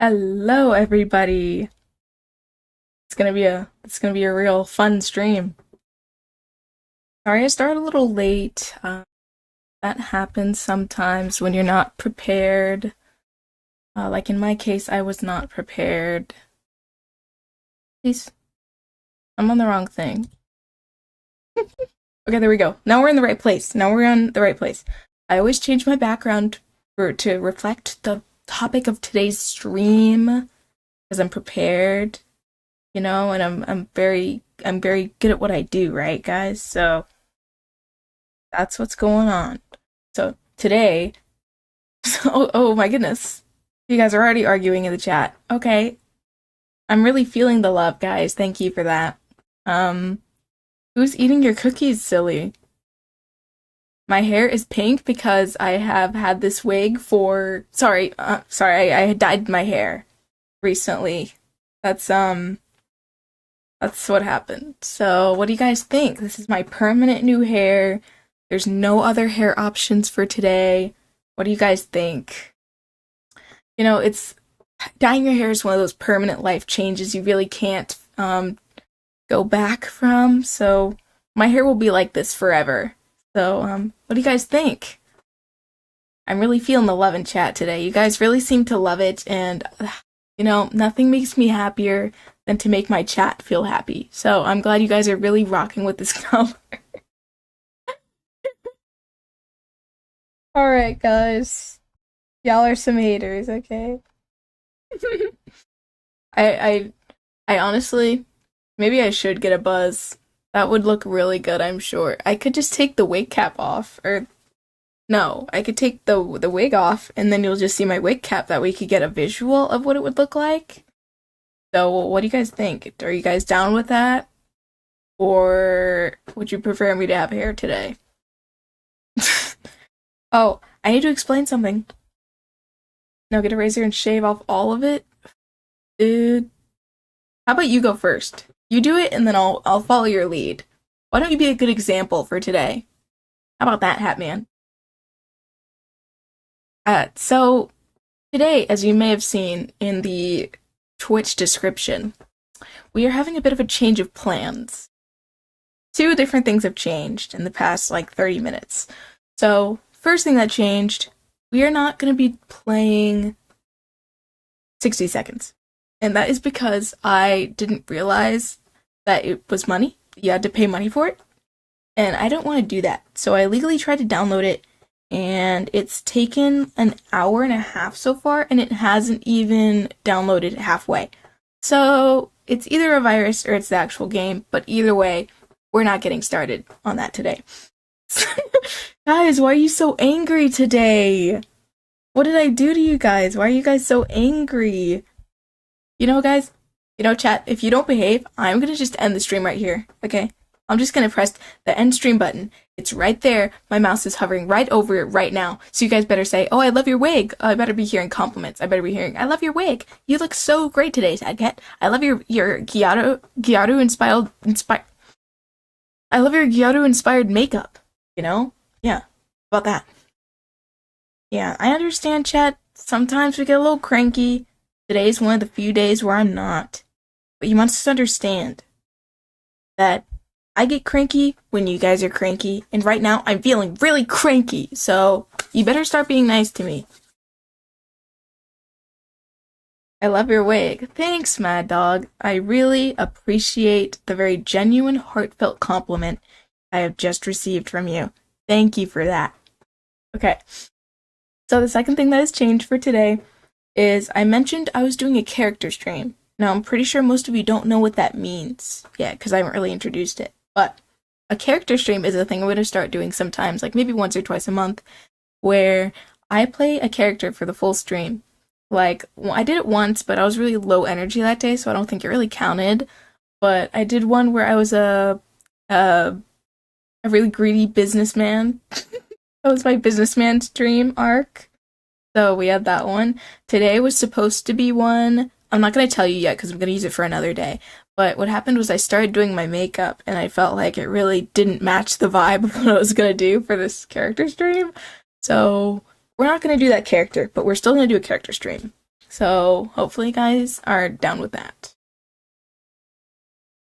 Hello, everybody. It's gonna be a real fun stream. Sorry, I started a little late. That happens sometimes when you're not prepared. Like in my case, I was not prepared. Please, I'm on the wrong thing. Okay, there we go. Now we're in the right place. Now we're on the right place. I always change my background to reflect the topic of today's stream because I'm prepared. And I'm very good at what I do, right, guys? So that's what's going on. So today, oh my goodness, you guys are already arguing in the chat. Okay, I'm really feeling the love, guys. Thank you for that. Um, who's eating your cookies, silly? My hair is pink because I have had this wig for. Sorry, I had dyed my hair recently. That's um. That's what happened. So, what do you guys think? This is my permanent new hair. There's no other hair options for today. What do you guys think? It's dyeing your hair is one of those permanent life changes you really can't go back from. So, my hair will be like this forever. So, what do you guys think? I'm really feeling the love in chat today. You guys really seem to love it, and nothing makes me happier than to make my chat feel happy. So I'm glad you guys are really rocking with this color. Alright, guys. Y'all are some haters, okay? I I honestly maybe I should get a buzz. That would look really good, I'm sure. I could just take the wig cap off, or no, I could take the wig off and then you'll just see my wig cap. That way you could get a visual of what it would look like. So, what do you guys think? Are you guys down with that? Or would you prefer me to have hair today? Oh, I need to explain something. Now get a razor and shave off all of it? Dude. How about you go first? You do it and then I'll follow your lead. Why don't you be a good example for today? How about that, Hatman? So today, as you may have seen in the Twitch description, we are having a bit of a change of plans. Two different things have changed in the past, 30 minutes. So, first thing that changed, we are not going to be playing 60 seconds. And that is because I didn't realize that it was money. You had to pay money for it. And I don't want to do that. So I legally tried to download it, and it's taken an hour and a half so far, and it hasn't even downloaded halfway. So it's either a virus or it's the actual game, but either way, we're not getting started on that today. Guys, why are you so angry today? What did I do to you guys? Why are you guys so angry? Guys, chat, if you don't behave, I'm gonna just end the stream right here, okay? I'm just gonna press the end stream button. It's right there. My mouse is hovering right over it right now. So you guys better say, "Oh, I love your wig." I better be hearing compliments. I better be hearing, "I love your wig. You look so great today, Sadcat. I love your Gyaru I love your Gyaru inspired makeup." Yeah, about that. Yeah, I understand, chat. Sometimes we get a little cranky. Today's one of the few days where I'm not. But you must understand that I get cranky when you guys are cranky, and right now I'm feeling really cranky, so you better start being nice to me. I love your wig. Thanks, Mad Dog. I really appreciate the very genuine, heartfelt compliment I have just received from you. Thank you for that. Okay. So the second thing that has changed for today is I mentioned I was doing a character stream. Now, I'm pretty sure most of you don't know what that means yet, because I haven't really introduced it. But a character stream is a thing I'm going to start doing sometimes, like maybe once or twice a month, where I play a character for the full stream. I did it once, but I was really low energy that day, so I don't think it really counted. But I did one where I was a really greedy businessman. That was my businessman stream arc. So we had that one. Today was supposed to be one. I'm not going to tell you yet because I'm going to use it for another day. But what happened was I started doing my makeup and I felt like it really didn't match the vibe of what I was going to do for this character stream. So we're not going to do that character, but we're still going to do a character stream. So hopefully you guys are down with that.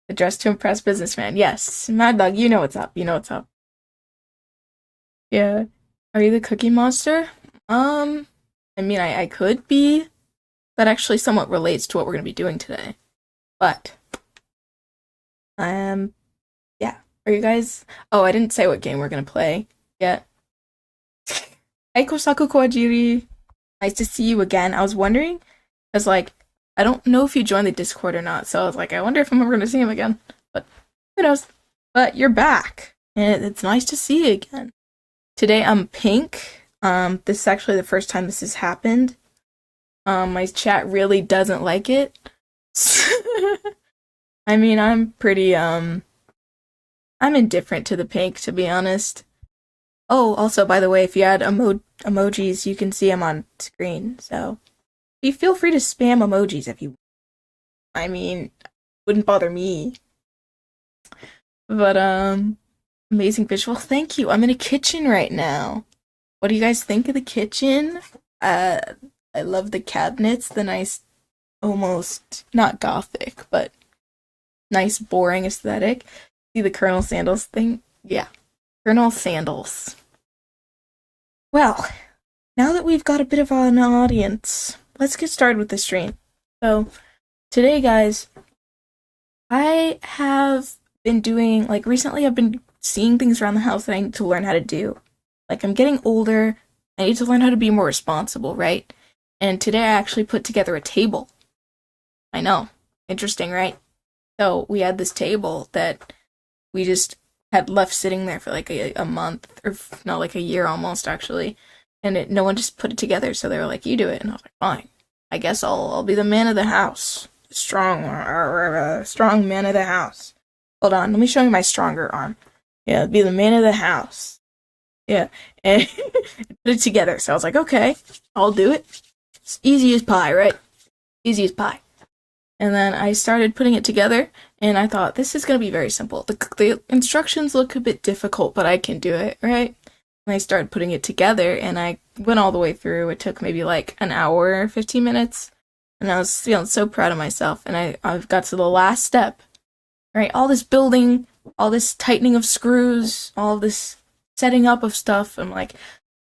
The dress to impress businessman. Yes, Mad Dog, you know what's up. You know what's up. Yeah. Are you the Cookie Monster? I mean, I could be. That actually somewhat relates to what we're gonna be doing today. But, um, yeah. Are you guys? Oh, I didn't say what game we're gonna play yet. Hey, Kosaku Kawajiri. Nice to see you again. I was wondering, because, like, I don't know if you joined the Discord or not, so I was like, I wonder if I'm ever gonna see him again. But, who knows? But you're back, and it's nice to see you again. Today I'm pink. This is actually the first time this has happened. My chat really doesn't like it. I mean, I'm indifferent to the pink, to be honest. Oh, also, by the way, if you add emojis, you can see them on screen, so you feel free to spam emojis if you. I mean, wouldn't bother me. But amazing visual. Thank you. I'm in a kitchen right now. What do you guys think of the kitchen? I love the cabinets, the nice, almost not gothic, but nice boring aesthetic. See the Colonel Sandals thing? Yeah, Colonel Sandals. Well, now that we've got a bit of an audience, let's get started with the stream. So, today, guys, I have been doing, like, recently I've been seeing things around the house that I need to learn how to do. Like, I'm getting older, I need to learn how to be more responsible, right? And today I actually put together a table. I know, interesting, right? So, we had this table that we just had left sitting there for like a month, or no, like a year almost, actually. And no one just put it together, so they were like, you do it. And I was like, fine. I guess I'll be the man of the house. Strong man of the house. Hold on, let me show you my stronger arm. Yeah, be the man of the house. Yeah, and put it together. So I was like, okay, I'll do it. It's easy as pie, right? Easy as pie. And then I started putting it together, and I thought, this is going to be very simple. The instructions look a bit difficult, but I can do it, right? And I started putting it together, and I went all the way through. It took maybe like an hour, 15 minutes, and I was feeling so proud of myself. And I've got to the last step, right? All this building, all this tightening of screws, all this setting up of stuff. I'm like,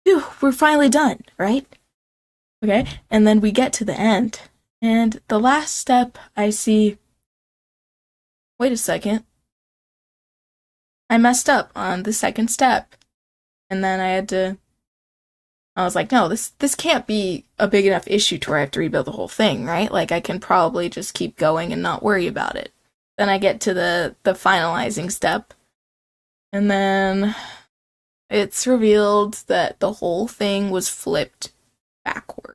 phew, we're finally done, right? Okay, and then we get to the end. And the last step, I see, wait a second, I messed up on the second step. And then I was like, no, this can't be a big enough issue to where I have to rebuild the whole thing, right? Like, I can probably just keep going and not worry about it. Then I get to the finalizing step, and then it's revealed that the whole thing was flipped backward.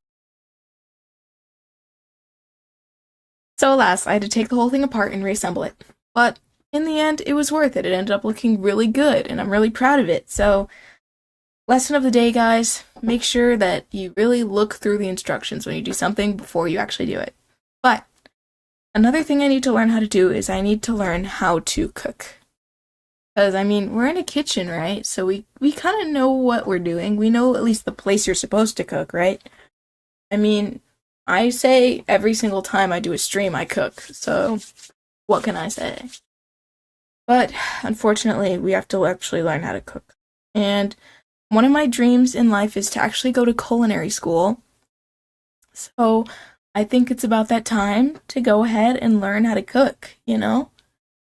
So alas, I had to take the whole thing apart and reassemble it. But in the end, it was worth it. It ended up looking really good, and I'm really proud of it. So, lesson of the day, guys, make sure that you really look through the instructions when you do something before you actually do it. But another thing I need to learn how to do is I need to learn how to cook. Because, I mean, we're in a kitchen, right? So we kind of know what we're doing. We know at least the place you're supposed to cook, right? I mean, I say every single time I do a stream, I cook, so what can I say? But, unfortunately, we have to actually learn how to cook. And one of my dreams in life is to actually go to culinary school. So, I think it's about that time to go ahead and learn how to cook, you know?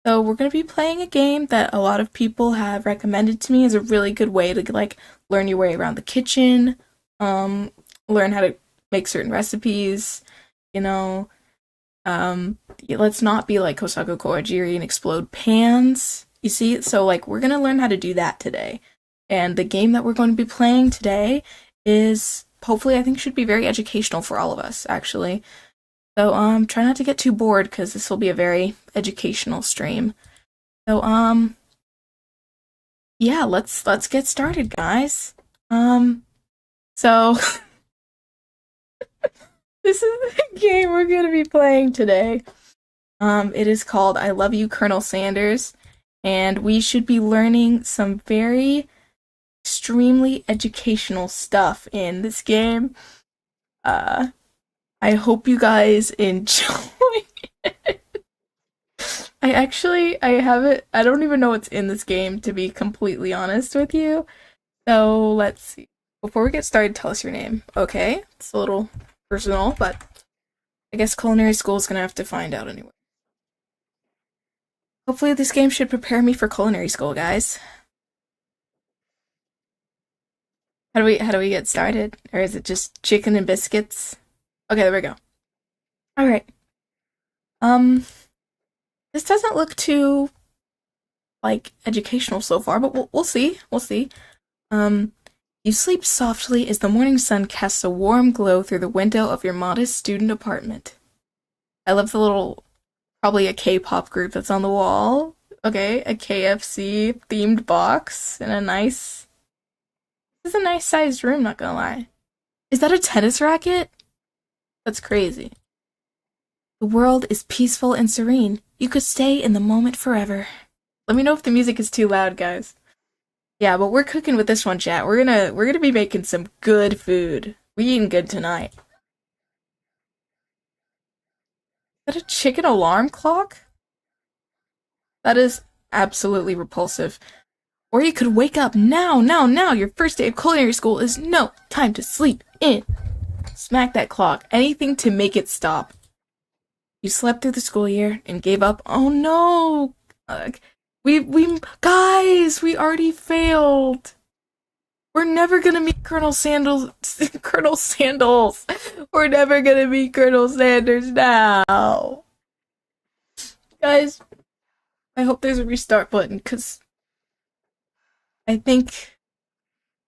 So, we're going to be playing a game that a lot of people have recommended to me as a really good way to, like, learn your way around the kitchen, learn how to make certain recipes, you know. Let's not be like Kosaku Kawajiri and explode pans, you see? So, like, we're gonna learn how to do that today. And the game that we're going to be playing today is, hopefully, I think should be very educational for all of us, actually. So, try not to get too bored, because this will be a very educational stream. So, yeah, let's get started, guys. So... This is the game we're going to be playing today. It is called I Love You, Colonel Sanders, and we should be learning some very extremely educational stuff in this game. I hope you guys enjoy. I have it. I don't even know what's in this game, to be completely honest with you. So let's see. Before we get started, tell us your name. Okay, it's a little personal, but I guess culinary school is gonna have to find out anyway. Hopefully, this game should prepare me for culinary school, guys. How do we get started? Or is it just chicken and biscuits? Okay, there we go. All right. Um, this doesn't look too like educational so far, but we'll see. We'll see. Um, you sleep softly as the morning sun casts a warm glow through the window of your modest student apartment. I love the little, probably a K-pop group that's on the wall. Okay, a KFC themed box and a nice. This is a nice sized room, not gonna lie. Is that a tennis racket? That's crazy. The world is peaceful and serene. You could stay in the moment forever. Let me know if the music is too loud, guys. Yeah, but we're cooking with this one, chat. We're gonna be making some good food. We eating good tonight. Is that a chicken alarm clock? That is absolutely repulsive. Or you could wake up now, now, now. Your first day of culinary school is no time to sleep in. Smack that clock. Anything to make it stop. You slept through the school year and gave up. Oh no! Guys, we already failed. We're never gonna meet Colonel Sandals. Colonel Sandals. We're never gonna meet Colonel Sanders now. Guys, I hope there's a restart button, because I think.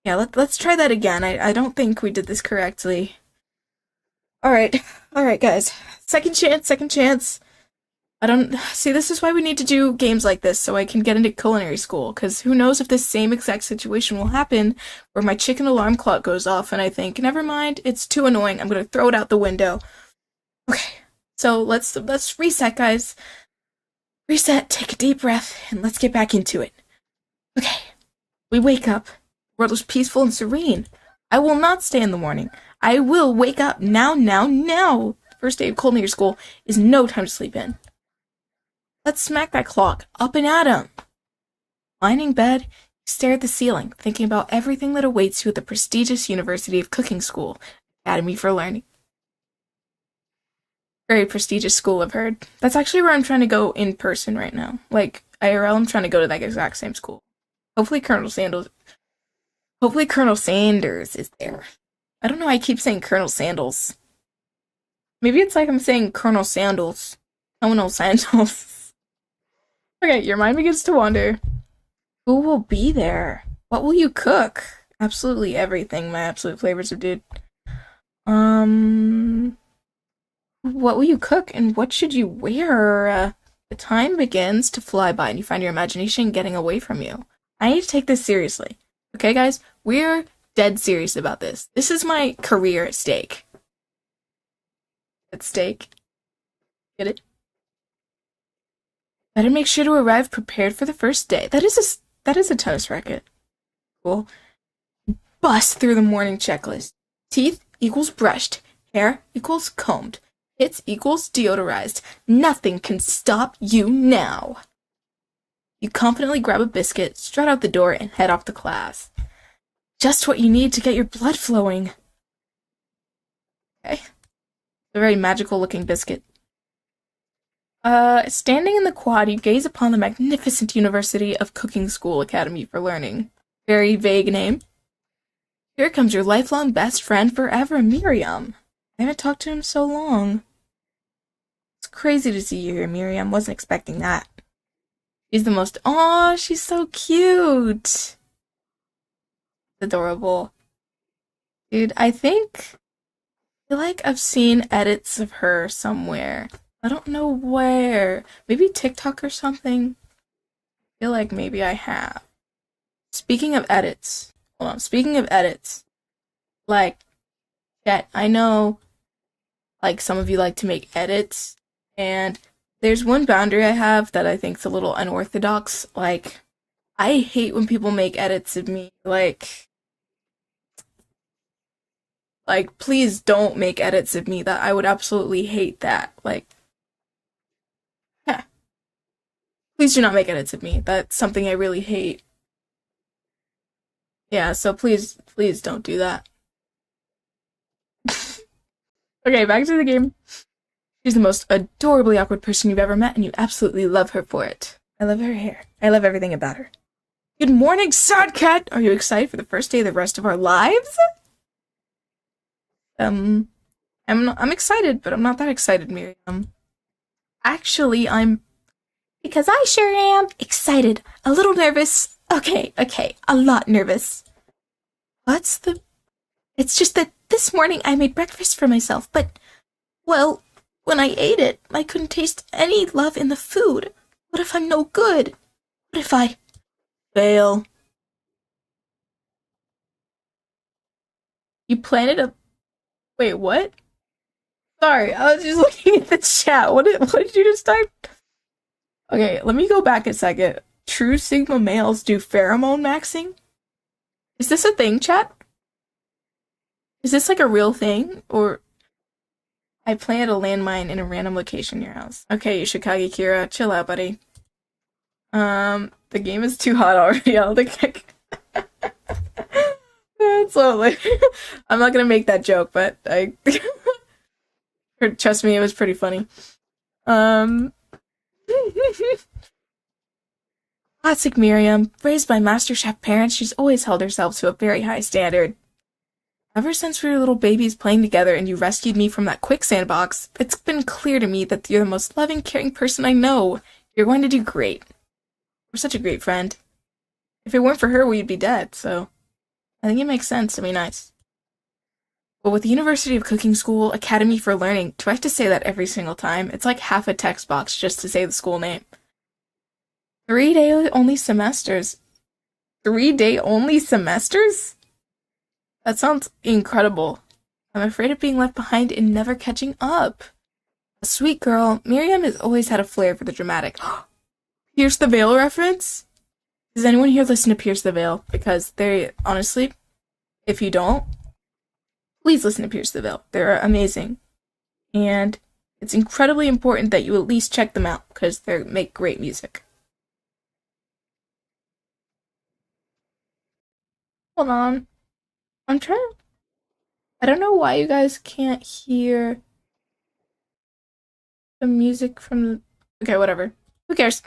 Yeah, let's try that again. I don't think we did this correctly. Alright, guys. Second chance, second chance. I don't see. This is why we need to do games like this so I can get into culinary school. Because who knows if this same exact situation will happen where my chicken alarm clock goes off and I think, never mind, it's too annoying. I'm gonna throw it out the window. Okay, so let's reset, guys. Reset. Take a deep breath and let's get back into it. Okay, we wake up. The world is peaceful and serene. I will not stay in the morning. I will wake up now, now, now. First day of culinary school is no time to sleep in. Let's smack that clock. Up and at 'em. Lying in bed, you stare at the ceiling, thinking about everything that awaits you at the prestigious University of Cooking School, Academy for Learning. Very prestigious school, I've heard. That's actually where I'm trying to go in person right now. Like, IRL, I'm trying to go to that exact same school. Hopefully Colonel Sanders is there. I don't know why I keep saying Colonel Sandals. Maybe it's like I'm saying Colonel Sandals. Colonel Sandals. Okay, your mind begins to wander. Who will be there? What will you cook? Absolutely everything, my absolute flavors of dude. What will you cook and what should you wear? The time begins to fly by and you find your imagination getting away from you. I need to take this seriously. Okay, guys? We're dead serious about this. This is my career at stake. At stake? Get it? Better make sure to arrive prepared for the first day. That is a tennis racket. Cool. Bust through the morning checklist. Teeth equals brushed. Hair equals combed. Hits equals deodorized. Nothing can stop you now. You confidently grab a biscuit, strut out the door, and head off to class. Just what you need to get your blood flowing. Okay. It's a very magical looking biscuit. Standing in the quad, you gaze upon the magnificent University of Cooking School Academy for Learning. Very vague name. Here comes your lifelong best friend forever, Miriam. I haven't talked to him so long. It's crazy to see you here, Miriam. Wasn't expecting that. She's the most. Aw, she's so cute. Adorable. Dude, I feel like I've seen edits of her somewhere. I don't know where. Maybe TikTok or something? I feel like maybe I have. Speaking of edits. Hold on. Speaking of edits. Like, chat, I know, like, some of you like to make edits. And there's one boundary I have that I think is a little unorthodox. Like, I hate when people make edits of me. Like, Like, please don't make edits of me. That I would absolutely hate that. Like, yeah, please do not make edits of me. That's something I really hate. Yeah, so please don't do that. Okay, back to the game. She's the most adorably awkward person you've ever met, and you absolutely love her for it. I love her hair. I love everything about her. Good morning, sad cat! Are you excited for the first day of the rest of our lives? I'm excited, but I'm not that excited, Miriam. Actually, I'm because I sure am excited, a little nervous. Okay, a lot nervous. What's the It's just that this morning I made breakfast for myself, but well, when I ate it, I couldn't taste any love in the food. What if I'm no good? What if I fail? You planted a Wait, what? Sorry, I was just looking at the chat. What did you just type? Okay, let me go back a second. True Sigma males do pheromone maxing? Is this a thing, chat? Is this like a real thing? Or I planted a landmine in a random location near your house. Okay, Yoshikage Kira, chill out, buddy. The game is too hot already. I don't think so like, I'm not gonna make that joke, but I trust me, it was pretty funny. Um Classic Miriam. Raised by Master Chef parents, she's always held herself to a very high standard. Ever since we were little babies playing together and you rescued me from that quicksand box, it's been clear to me that you're the most loving, caring person I know. You're going to do great. We're such a great friend. If it weren't for her, we'd be dead, so I think it makes sense to be nice. But with the University of Cooking School, Academy for Learning, do I have to say that every single time? It's like half a text box just to say the school name. 3-day only semesters. 3-day only semesters? That sounds incredible. I'm afraid of being left behind and never catching up. A sweet girl, Miriam has always had a flair for the dramatic. Pierce the Veil reference? Does anyone here listen to Pierce the Veil? Because they, honestly, if you don't, please listen to Pierce the Veil. They're amazing. And it's incredibly important that you at least check them out, because they make great music. Hold on. I'm trying to... I don't know why you guys can't hear the music from the... Okay, whatever. Who cares?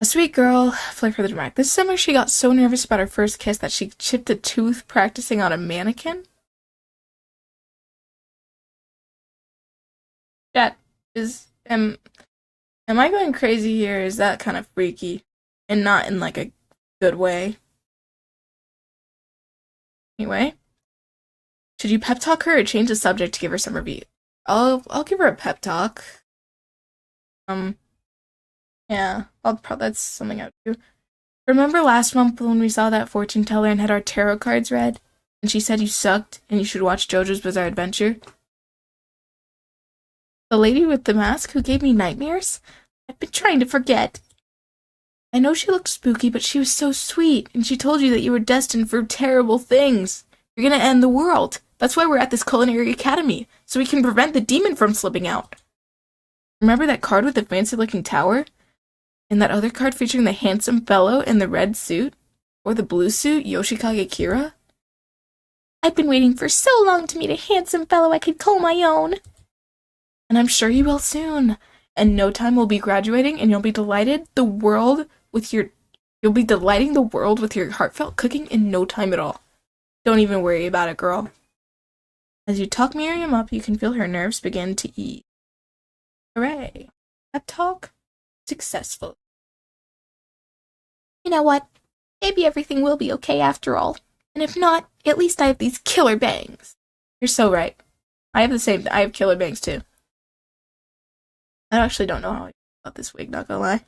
A sweet girl, flair for the dramatic. This summer she got so nervous about her first kiss that she chipped a tooth practicing on a mannequin. That is... Am I going crazy here? Is that kind of freaky? And not in, like, a good way. Anyway. Should you pep talk her or change the subject to give her some review? I'll give her a pep talk. Yeah, that's something I'd do. Remember last month when we saw that fortune teller and had our tarot cards read? And she said you sucked and you should watch JoJo's Bizarre Adventure? The lady with the mask who gave me nightmares? I've been trying to forget. I know she looked spooky, but she was so sweet, and she told you that you were destined for terrible things. You're gonna end the world. That's why we're at this culinary academy, so we can prevent the demon from slipping out. Remember that card with the fancy-looking tower? And that other card featuring the handsome fellow in the red suit? Or the blue suit, Yoshikage Kira? I've been waiting for so long to meet a handsome fellow I could call my own. And I'm sure you will soon. In no time we'll be graduating, and you'll be delighting the world with your heartfelt cooking in no time at all. Don't even worry about it, girl. As you talk Miriam up, you can feel her nerves begin to ease. Hooray. Pep talk successful. You know what? Maybe everything will be okay after all. And if not, at least I have these killer bangs. You're so right. I have killer bangs too. I actually don't know how I feel about this wig, not gonna lie.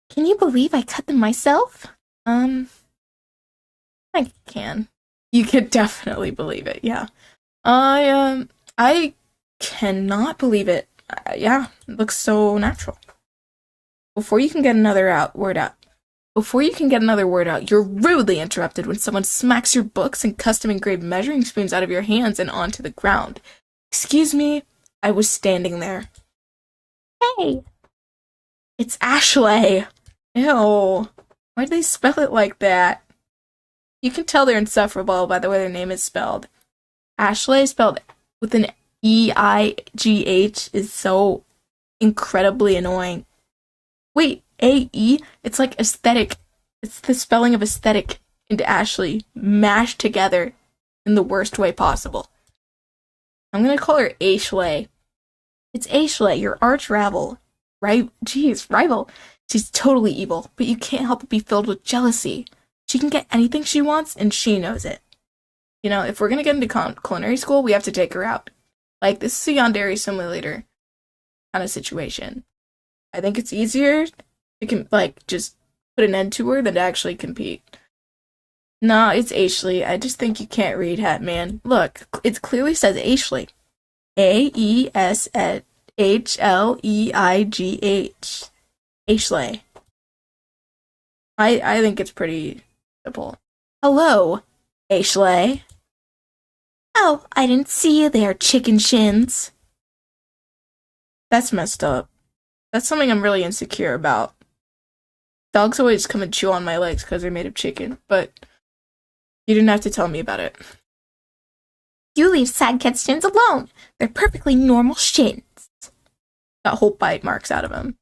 Can you believe I cut them myself? I can. You could definitely believe it, yeah. I cannot believe it. Yeah, it looks so natural. Before you can get another word out, Before you can get another word out, you're rudely interrupted when someone smacks your books and custom engraved measuring spoons out of your hands and onto the ground. Excuse me, I was standing there. Hey, it's Ashley. Ew. Why'd they spell it like that? You can tell they're insufferable by the way their name is spelled. Ashley, spelled with an E-I-G-H, is so incredibly annoying. Wait, A-E? It's like aesthetic. It's the spelling of aesthetic into Ashley, mashed together in the worst way possible. I'm gonna call her Ashley. It's Ashley, your arch rival. Rival. She's totally evil, but you can't help but be filled with jealousy. She can get anything she wants, and she knows it. You know, if we're gonna get into culinary school, we have to take her out. Like, this is a Yandere simulator kind of situation. I think it's easier to, just put an end to her than to actually compete. Nah, it's Ashley. I just think you can't read, Hat Man. Look, it clearly says Ashley. A-E-S-H-L-E-I-G-H. Ashley. I think it's pretty simple. Hello, Ashley. Oh, I didn't see you there, chicken shins. That's messed up. That's something I'm really insecure about. Dogs always come and chew on my legs because they're made of chicken, but you didn't have to tell me about it. You leave sad cat's shins alone. They're perfectly normal shins. Got whole bite marks out of him.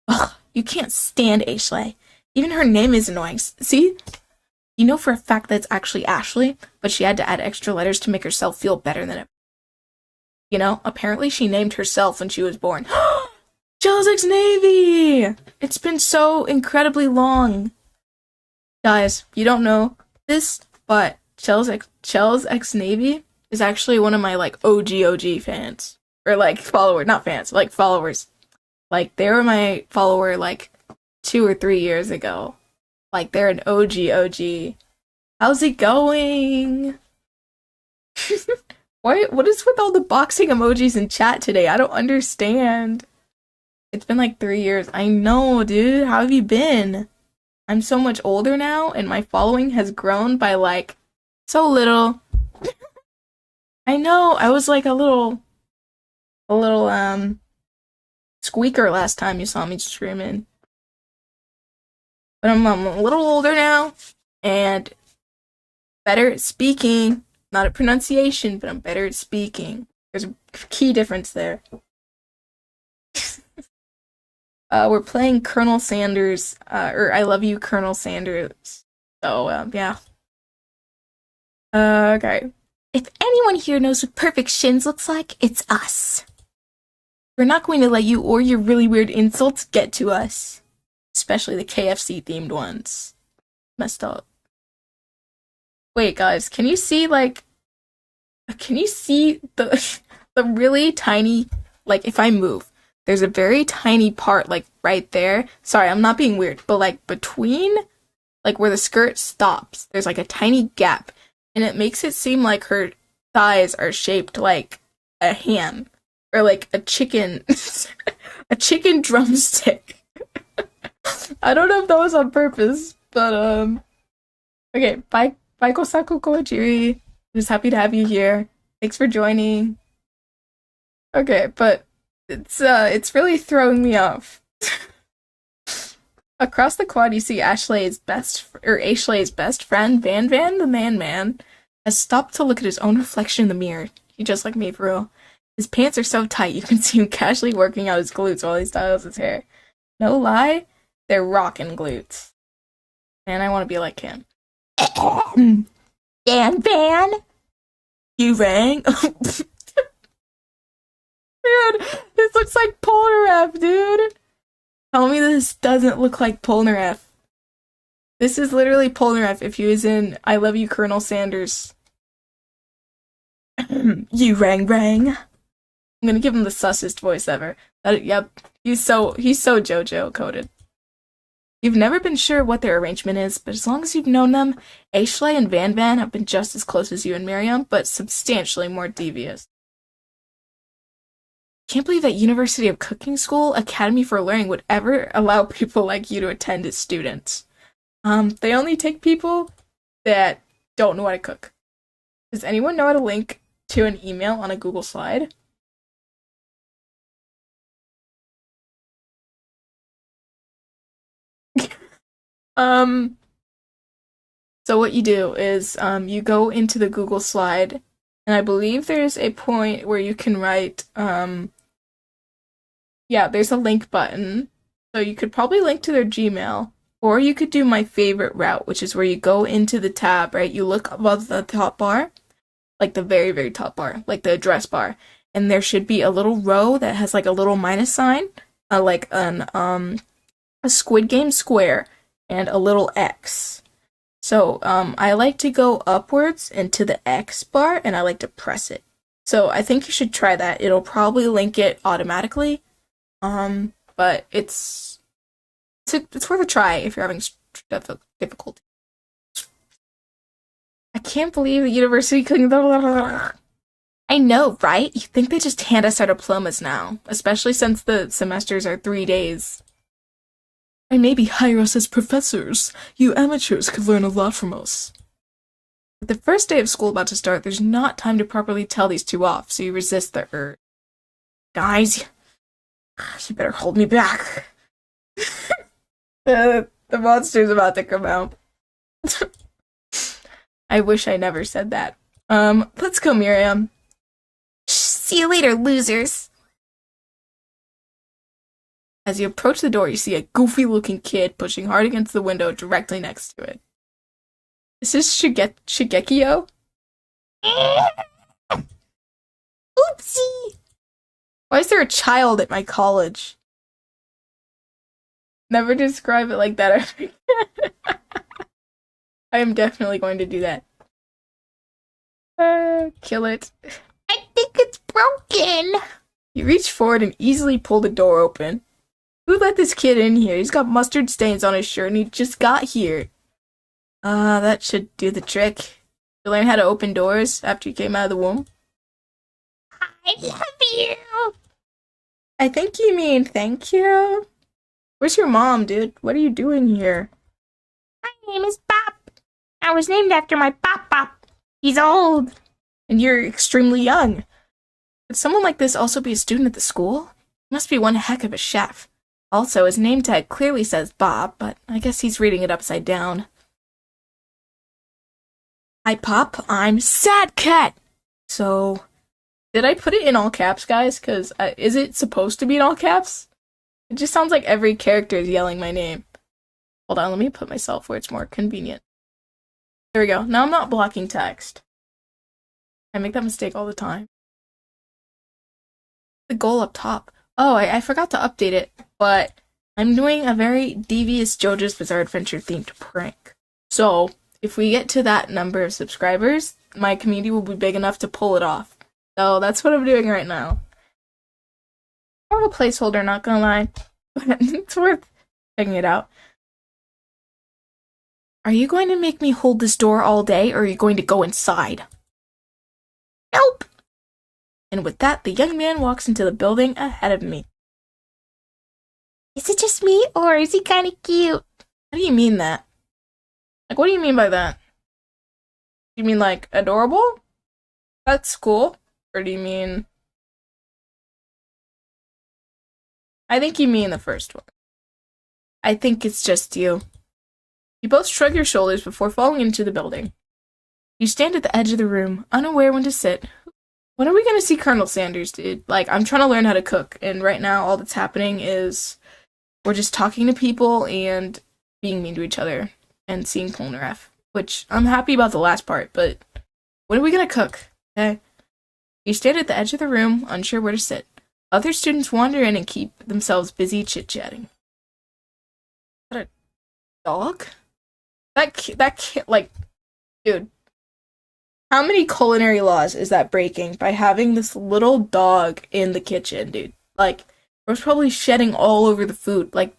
Ugh, you can't stand Ashley. Even her name is annoying. See? You know for a fact that it's actually Ashley, but she had to add extra letters to make herself feel better than it. You know, apparently she named herself when she was born. Chell's X Navy! It's been so incredibly long. Guys, you don't know this, but Chell's X Navy is actually one of my, OG fans. Or, follower, not fans, followers. They were my follower, 2 or 3 years ago. They're an OG. How's it going? What is with all the boxing emojis in chat today? I don't understand. It's been 3 years. I know, dude. How have you been? I'm so much older now, and my following has grown by so little. I know. I was a little squeaker last time you saw me streaming. But I'm a little older now, and better at speaking. Not at pronunciation, but I'm better at speaking. There's a key difference there. We're playing Colonel Sanders, or I Love You, Colonel Sanders. So, yeah. Okay. If anyone here knows what perfect shins looks like, it's us. We're not going to let you or your really weird insults get to us. Especially the KFC-themed ones. Messed up. Wait, guys, can you see, the really tiny, if I move, there's a very tiny part, right there. Sorry, I'm not being weird, but, between, where the skirt stops, there's, a tiny gap, and it makes it seem like her thighs are shaped like a ham, or, a chicken, a chicken drumstick. I don't know if that was on purpose, but, okay, bye, Kosaku Kojiri. I'm just happy to have you here. Thanks for joining. Okay, but it's really throwing me off. Across the quad, you see Ashley's best friend, Van the man, has stopped to look at his own reflection in the mirror. He just like me, for real. His pants are so tight, you can see him casually working out his glutes while he styles his hair. No lie, they're rockin' glutes. And I want to be like him. Van? You rang? Dude, this looks like Polnareff, dude. Tell me this doesn't look like Polnareff. This is literally Polnareff if he was in I Love You, Colonel Sanders. You rang. I'm gonna give him the sussest voice ever. Yep, he's so JoJo coded. You've never been sure what their arrangement is, but as long as you've known them, Ashley and Van have been just as close as you and Miriam, but substantially more devious. Can't believe that University of Cooking School Academy for Learning would ever allow people like you to attend as students. They only take people that don't know how to cook. Does anyone know how to link to an email on a Google slide? Um, so what you do is you go into the Google slide, and I believe there's a point where you can write yeah, there's a link button. So you could probably link to their Gmail, or you could do my favorite route, which is where you go into the tab, right? You look above the top bar, like the very, very top bar, like the address bar, and there should be a little row that has like a little minus sign, like a Squid Game square, and a little X. So I like to go upwards into the X bar, and I like to press it. So I think you should try that. It'll probably link it automatically. But it's worth a try if you're having difficulty. I can't believe the university couldn't. I know, right? You think they just hand us our diplomas now, especially since the semesters are 3 days. And maybe hire us as professors. You amateurs could learn a lot from us. With the first day of school about to start, there's not time to properly tell these two off, so you resist the urge. Guys, you better hold me back. The monster's about to come out. I wish I never said that. Let's go, Miriam. See you later, losers. As you approach the door, you see a goofy-looking kid pushing hard against the window directly next to it. Is this Shigekio? Oopsie! Why is there a child at my college? Never describe it like that. I am definitely going to do that. Kill it. I think it's broken! You reach forward and easily pull the door open. Who let this kid in here? He's got mustard stains on his shirt and he just got here. That should do the trick. You learn how to open doors after you came out of the womb? I love you! I think you mean thank you? Where's your mom, dude? What are you doing here? My name is Bop. I was named after my Bop. He's old. And you're extremely young. Could someone like this also be a student at the school? He must be one heck of a chef. Also, his name tag clearly says Bob, but I guess he's reading it upside down. Hi, Pop. I'm Sad Cat. So, did I put it in all caps, guys? Because is it supposed to be in all caps? It just sounds like every character is yelling my name. Hold on, let me put myself where it's more convenient. There we go. Now I'm not blocking text. I make that mistake all the time. The goal up top. Oh, I forgot to update it, but I'm doing a very devious JoJo's Bizarre Adventure themed prank. So, if we get to that number of subscribers, my community will be big enough to pull it off. So, that's what I'm doing right now. More of a placeholder, not gonna lie. But it's worth checking it out. Are you going to make me hold this door all day, or are you going to go inside? Nope! And with that, the young man walks into the building ahead of me. Is it just me, or is he kind of cute? How do you mean that? Like, what do you mean by that? Do you mean, like, adorable? That's cool. Or do you mean... I think you mean the first one. I think it's just you. You both shrug your shoulders before falling into the building. You stand at the edge of the room, unaware when to sit. When are we gonna see Colonel Sanders, dude? Like, I'm trying to learn how to cook, and right now all that's happening is we're just talking to people and being mean to each other and seeing Polnareff, which I'm happy about the last part, but when are we gonna cook? Okay? You stand at the edge of the room, unsure where to sit. Other students wander in and keep themselves busy chit-chatting. Is that a dog? Like, dude. How many culinary laws is that breaking by having this little dog in the kitchen, dude? Like, it was probably shedding all over the food. Like,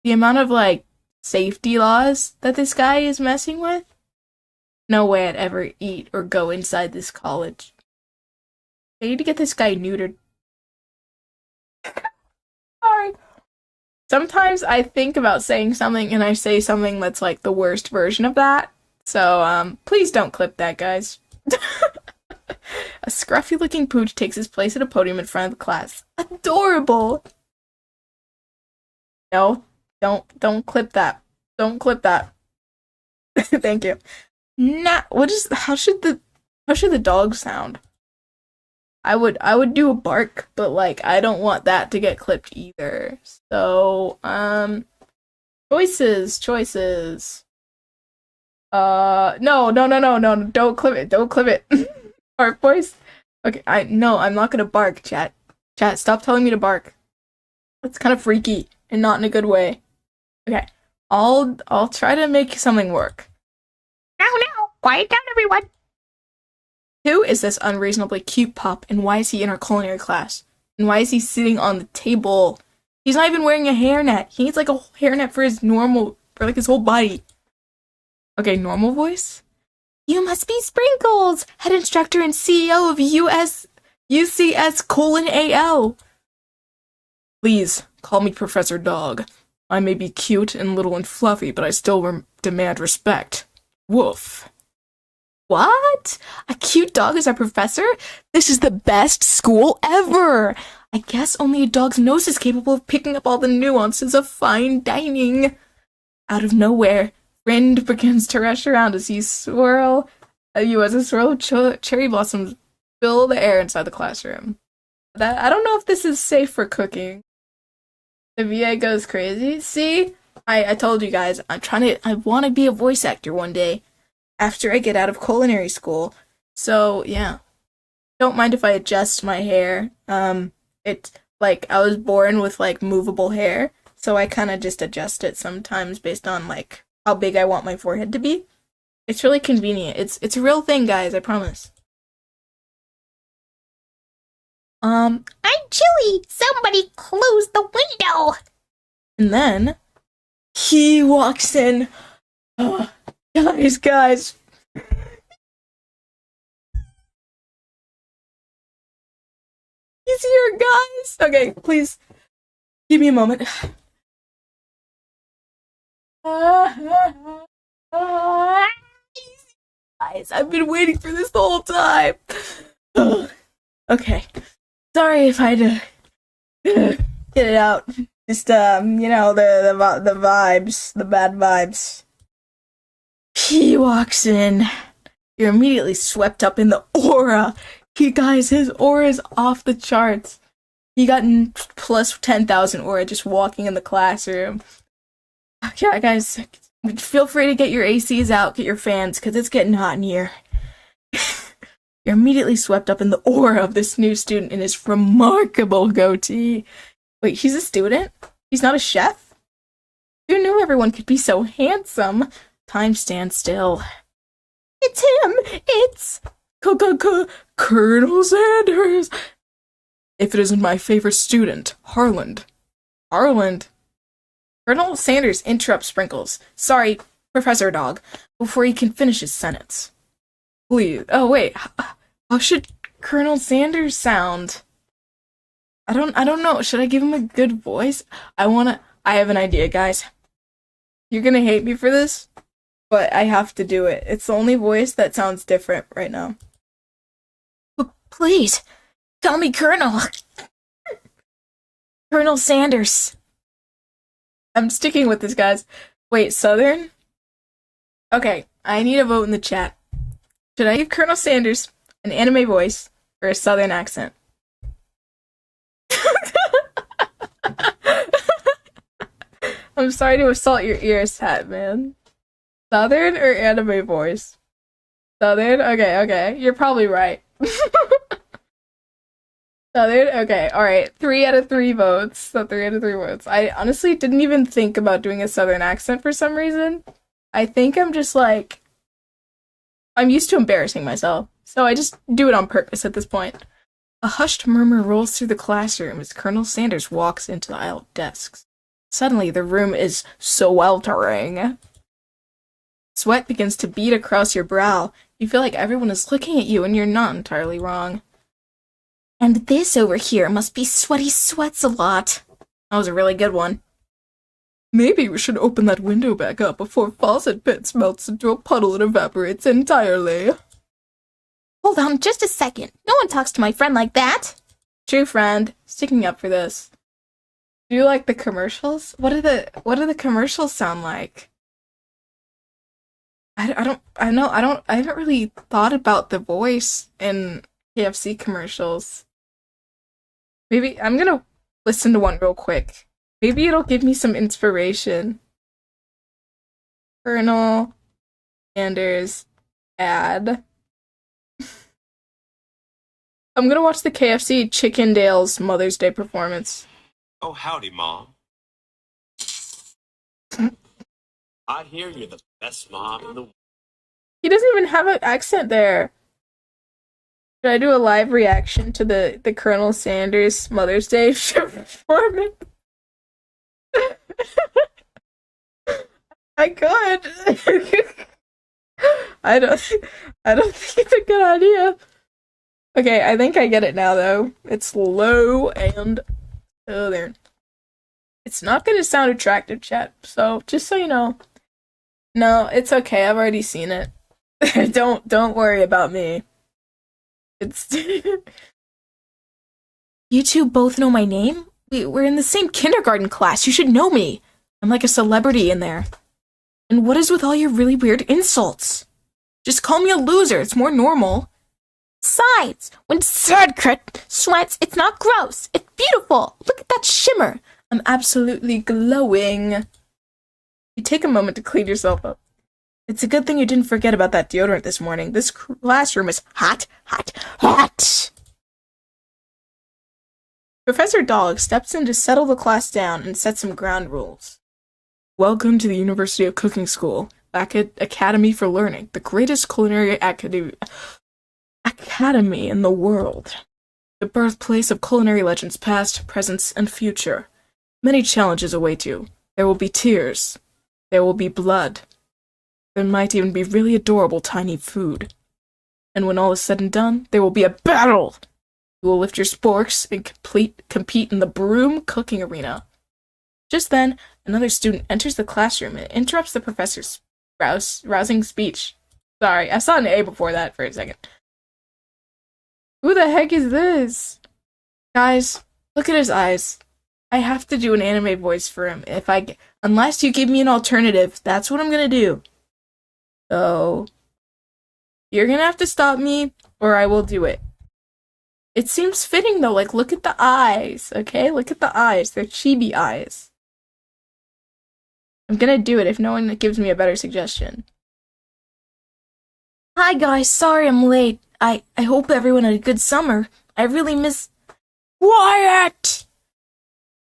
the amount of, like, safety laws that this guy is messing with? No way I'd ever eat or go inside this college. I need to get this guy neutered. Sorry. sometimes I think about saying something and I say something that's like the worst version of that. So, please don't clip that, guys. A scruffy looking pooch takes his place at a podium in front of the class. Adorable! No, don't clip that. Don't clip that. Thank you. Nah, how should the dog sound? I would do a bark, but like I don't want that to get clipped either. So, choices. No, don't clip it. Don't clip it. Bark voice. Okay, I'm not gonna bark, chat. Chat, stop telling me to bark. That's kind of freaky and not in a good way. Okay. I'll try to make something work. Now, quiet down, everyone. Who is this unreasonably cute pup, and why is he in our culinary class? And why is he sitting on the table? He's not even wearing a hairnet. He needs like a hairnet for like his whole body. Okay, normal voice? You must be Sprinkles, head instructor and CEO of UCS:AL. Please, call me Professor Dog. I may be cute and little and fluffy, but I still demand respect. Woof. What? A cute dog is our professor? This is the best school ever! I guess only a dog's nose is capable of picking up all the nuances of fine dining. Out of nowhere, Rind begins to rush around as a swirl of cherry blossoms fill the air inside the classroom. I don't know if this is safe for cooking. The VA goes crazy. See? I told you guys, I want to be a voice actor one day after I get out of culinary school. So, yeah. Don't mind if I adjust my hair. It's like I was born with like movable hair, so I kind of just adjust it sometimes based on like how big I want my forehead to be. It's really convenient. It's a real thing, guys, I promise. I'm chilly. Somebody close the window. And then he walks in. Oh, guys. He's here, guys. Okay, please give me a moment. Guys, I've been waiting for this the whole time. Okay. Sorry if I had to get it out. Just, the vibes, the bad vibes. He walks in. You're immediately swept up in the aura. Guys, his aura is off the charts. He got plus 10,000 aura just walking in the classroom. Okay, guys, feel free to get your ACs out, get your fans, because it's getting hot in here. You're immediately swept up in the aura of this new student in his remarkable goatee. Wait, he's a student? He's not a chef? Who knew everyone could be so handsome? Time stands still. It's him! It's Colonel Sanders! If it isn't my favorite student, Harland. Harland? Colonel Sanders interrupts Sprinkles. Sorry, Professor Dog, before he can finish his sentence. Please. Oh, wait. How should Colonel Sanders sound? I don't know. Should I give him a good voice? I have an idea, guys. You're gonna hate me for this, but I have to do it. It's the only voice that sounds different right now. Please, call me Colonel. Colonel Sanders. I'm sticking with this, guys. Wait, Southern? Okay, I need a vote in the chat. Should I give Colonel Sanders an anime voice or a Southern accent? I'm sorry to assault your ears, Hat Man. Southern or anime voice? Southern? Okay. You're probably right. Southern? Okay, alright. 3 out of 3 votes. So 3 out of 3 votes. I honestly didn't even think about doing a Southern accent for some reason. I think I'm just like... I'm used to embarrassing myself, so I just do it on purpose at this point. A hushed murmur rolls through the classroom as Colonel Sanders walks into the aisle of desks. Suddenly, the room is sweltering. Sweat begins to bead across your brow. You feel like everyone is looking at you, and you're not entirely wrong. And this over here must be Sweaty Sweats a lot. That was a really good one. Maybe we should open that window back up before faucet pits melts into a puddle and evaporates entirely. Hold on just a second. No one talks to my friend like that. True friend, sticking up for this. Do you like the commercials? What do the commercials sound like? I haven't really thought about the voice in KFC commercials. Maybe I'm gonna listen to one real quick. Maybe it'll give me some inspiration. Colonel Sanders ad. I'm gonna watch the KFC Chickendale's Mother's Day performance. Oh, howdy, Mom. I hear you're the best mom in the world. He doesn't even have an accent there. Should I do a live reaction to the Colonel Sanders Mother's Day performance? I could. I don't. I don't think it's a good idea. Okay, I think I get it now, though. It's low and southern. It's not gonna sound attractive, chat. So just so you know, no, it's okay. I've already seen it. Don't worry about me. It's You two both know my name? We're in the same kindergarten class. You should know me. I'm like a celebrity in there. And what is with all your really weird insults? Just call me a loser. It's more normal. Besides, when Sardcrit sweats, it's not gross. It's beautiful. Look at that shimmer. I'm absolutely glowing. You take a moment to clean yourself up. It's a good thing you didn't forget about that deodorant this morning. This classroom is hot, hot, hot. Professor Dog steps in to settle the class down and set some ground rules. Welcome to the University of Cooking School, Academy for Learning, the greatest culinary academy in the world. The birthplace of culinary legends past, present, and future. Many challenges await you. There will be tears. There will be blood. There might even be really adorable tiny food. And when all is said and done, there will be a battle! You will lift your sporks and compete in the broom cooking arena. Just then, another student enters the classroom and interrupts the professor's rousing speech. Sorry, I saw an A before that for a second. Who the heck is this? Guys, look at his eyes. I have to do an anime voice for him. Unless you give me an alternative, that's what I'm gonna do. So, you're gonna have to stop me, or I will do it. It seems fitting though, like look at the eyes, okay? Look at the eyes, they're chibi eyes. I'm gonna do it if no one gives me a better suggestion. Hi guys, sorry I'm late. I hope everyone had a good summer. I really miss... Quiet!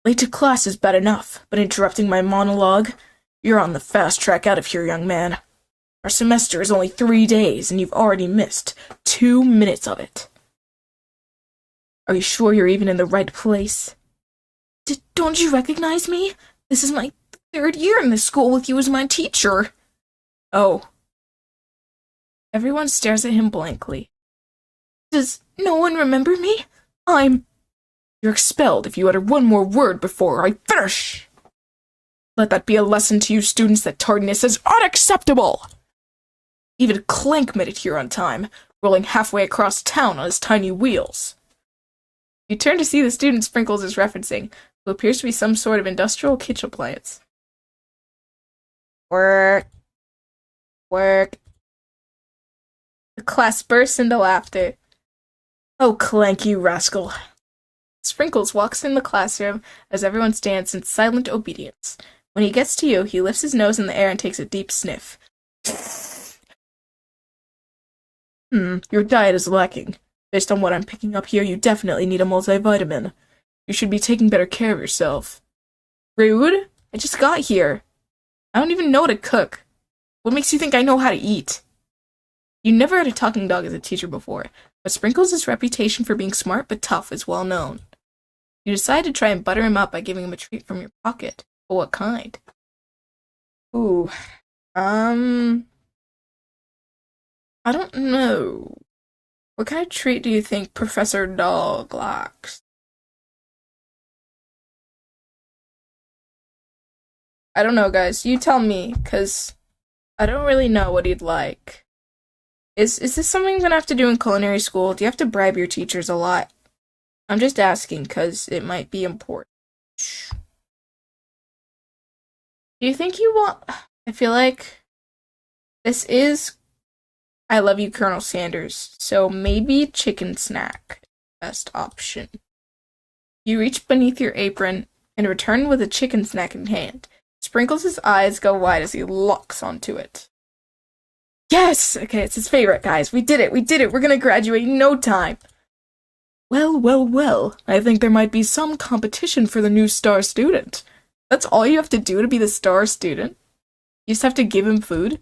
Late to class is bad enough, but interrupting my monologue? You're on the fast track out of here, young man. Our semester is only 3 days, and you've already missed 2 minutes of it. Are you sure you're even in the right place? Don't you recognize me? This is my 3rd year in this school with you as my teacher. Oh. Everyone stares at him blankly. Does no one remember me? You're expelled if you utter one more word before I finish. Let that be a lesson to you students that tardiness is unacceptable. Even Clank made it here on time, rolling halfway across town on his tiny wheels. You turn to see the student Sprinkles is referencing, who appears to be some sort of industrial kitchen appliance. Work. Work. The class bursts into laughter. Oh, Clank, you rascal. Sprinkles walks in the classroom as everyone stands in silent obedience. When he gets to you, he lifts his nose in the air and takes a deep sniff. Your diet is lacking. Based on what I'm picking up here, you definitely need a multivitamin. You should be taking better care of yourself. Rude? I just got here. I don't even know how to cook. What makes you think I know how to eat? You never had a talking dog as a teacher before, but Sprinkles' reputation for being smart but tough is well known. You decide to try and butter him up by giving him a treat from your pocket. But what kind? Ooh. I don't know. What kind of treat do you think Professor Dog likes? I don't know, guys. You tell me, because I don't really know what he'd like. Is this something I'm gonna have to do in culinary school? Do you have to bribe your teachers a lot? I'm just asking, because it might be important. Do you think you want... I feel like this is I love you, Colonel Sanders, so maybe chicken snack is the best option. You reach beneath your apron and return with a chicken snack in hand. Sprinkles' eyes go wide as he locks onto it. Yes! Okay, it's his favorite, guys. We did it! We're gonna graduate in no time! Well. I think there might be some competition for the new star student. That's all you have to do to be the star student? You just have to give him food?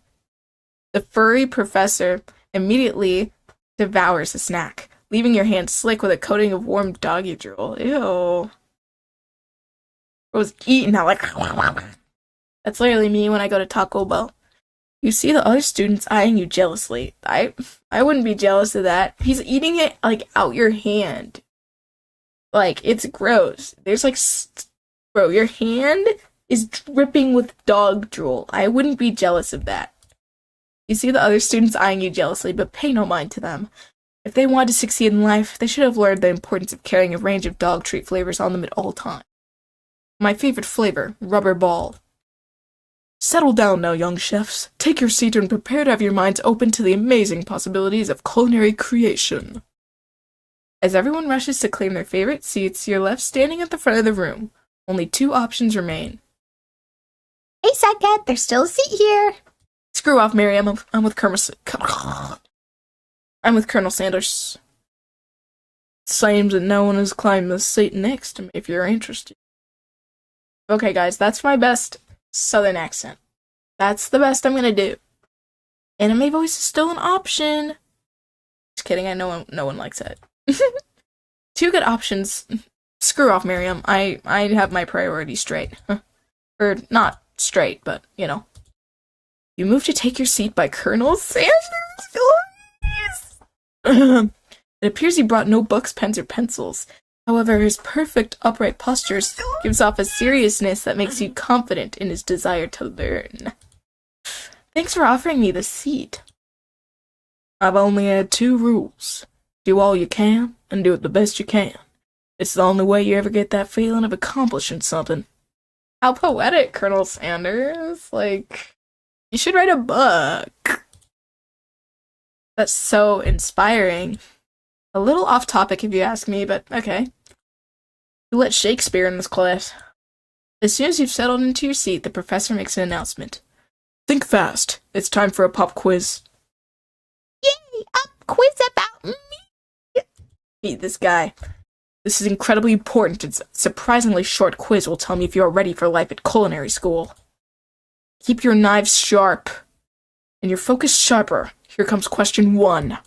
The furry professor immediately devours the snack, leaving your hand slick with a coating of warm doggy drool. Ew. I was eating that like... That's literally me when I go to Taco Bell. You see the other students eyeing you jealously. I wouldn't be jealous of that. He's eating it, like, out your hand. Like, it's gross. There's, like... Bro, your hand is dripping with dog drool. I wouldn't be jealous of that. You see the other students eyeing you jealously, but pay no mind to them. If they want to succeed in life, they should have learned the importance of carrying a range of dog treat flavors on them at all times. My favorite flavor, rubber ball. Settle down now, young chefs. Take your seat and prepare to have your minds open to the amazing possibilities of culinary creation. As everyone rushes to claim their favorite seats, you're left standing at the front of the room. Only 2 options remain. Hey, Sidecat, there's still a seat here. Screw off, Mary. I'm with Colonel Sanders. Seems that no one has climbed the seat next to me if you're interested. Okay, guys, that's my best southern accent. That's the best I'm gonna do. Anime voice is still an option. Just kidding, I know no one likes it. 2 good options. Screw off, Miriam. I have my priorities straight. Or not straight, but, you know. You move to take your seat by Colonel Sanders. It appears he brought no books, pens, or pencils. However, his perfect upright postures gives off a seriousness that makes you confident in his desire to learn. Thanks for offering me the seat. I've only had 2 rules. Do all you can, and do it the best you can. It's the only way you ever get that feeling of accomplishing something. How poetic, Colonel Sanders. Like, you should write a book. That's so inspiring. A little off topic if you ask me, but okay. Who let Shakespeare in this class? As soon as you've settled into your seat, the professor makes an announcement. Think fast. It's time for a pop quiz. Yay! A quiz about me! Meet this guy. This is incredibly important. It's a surprisingly short quiz will tell me if you are ready for life at culinary school. Keep your knives sharp. And your focus sharper. Here comes question 1.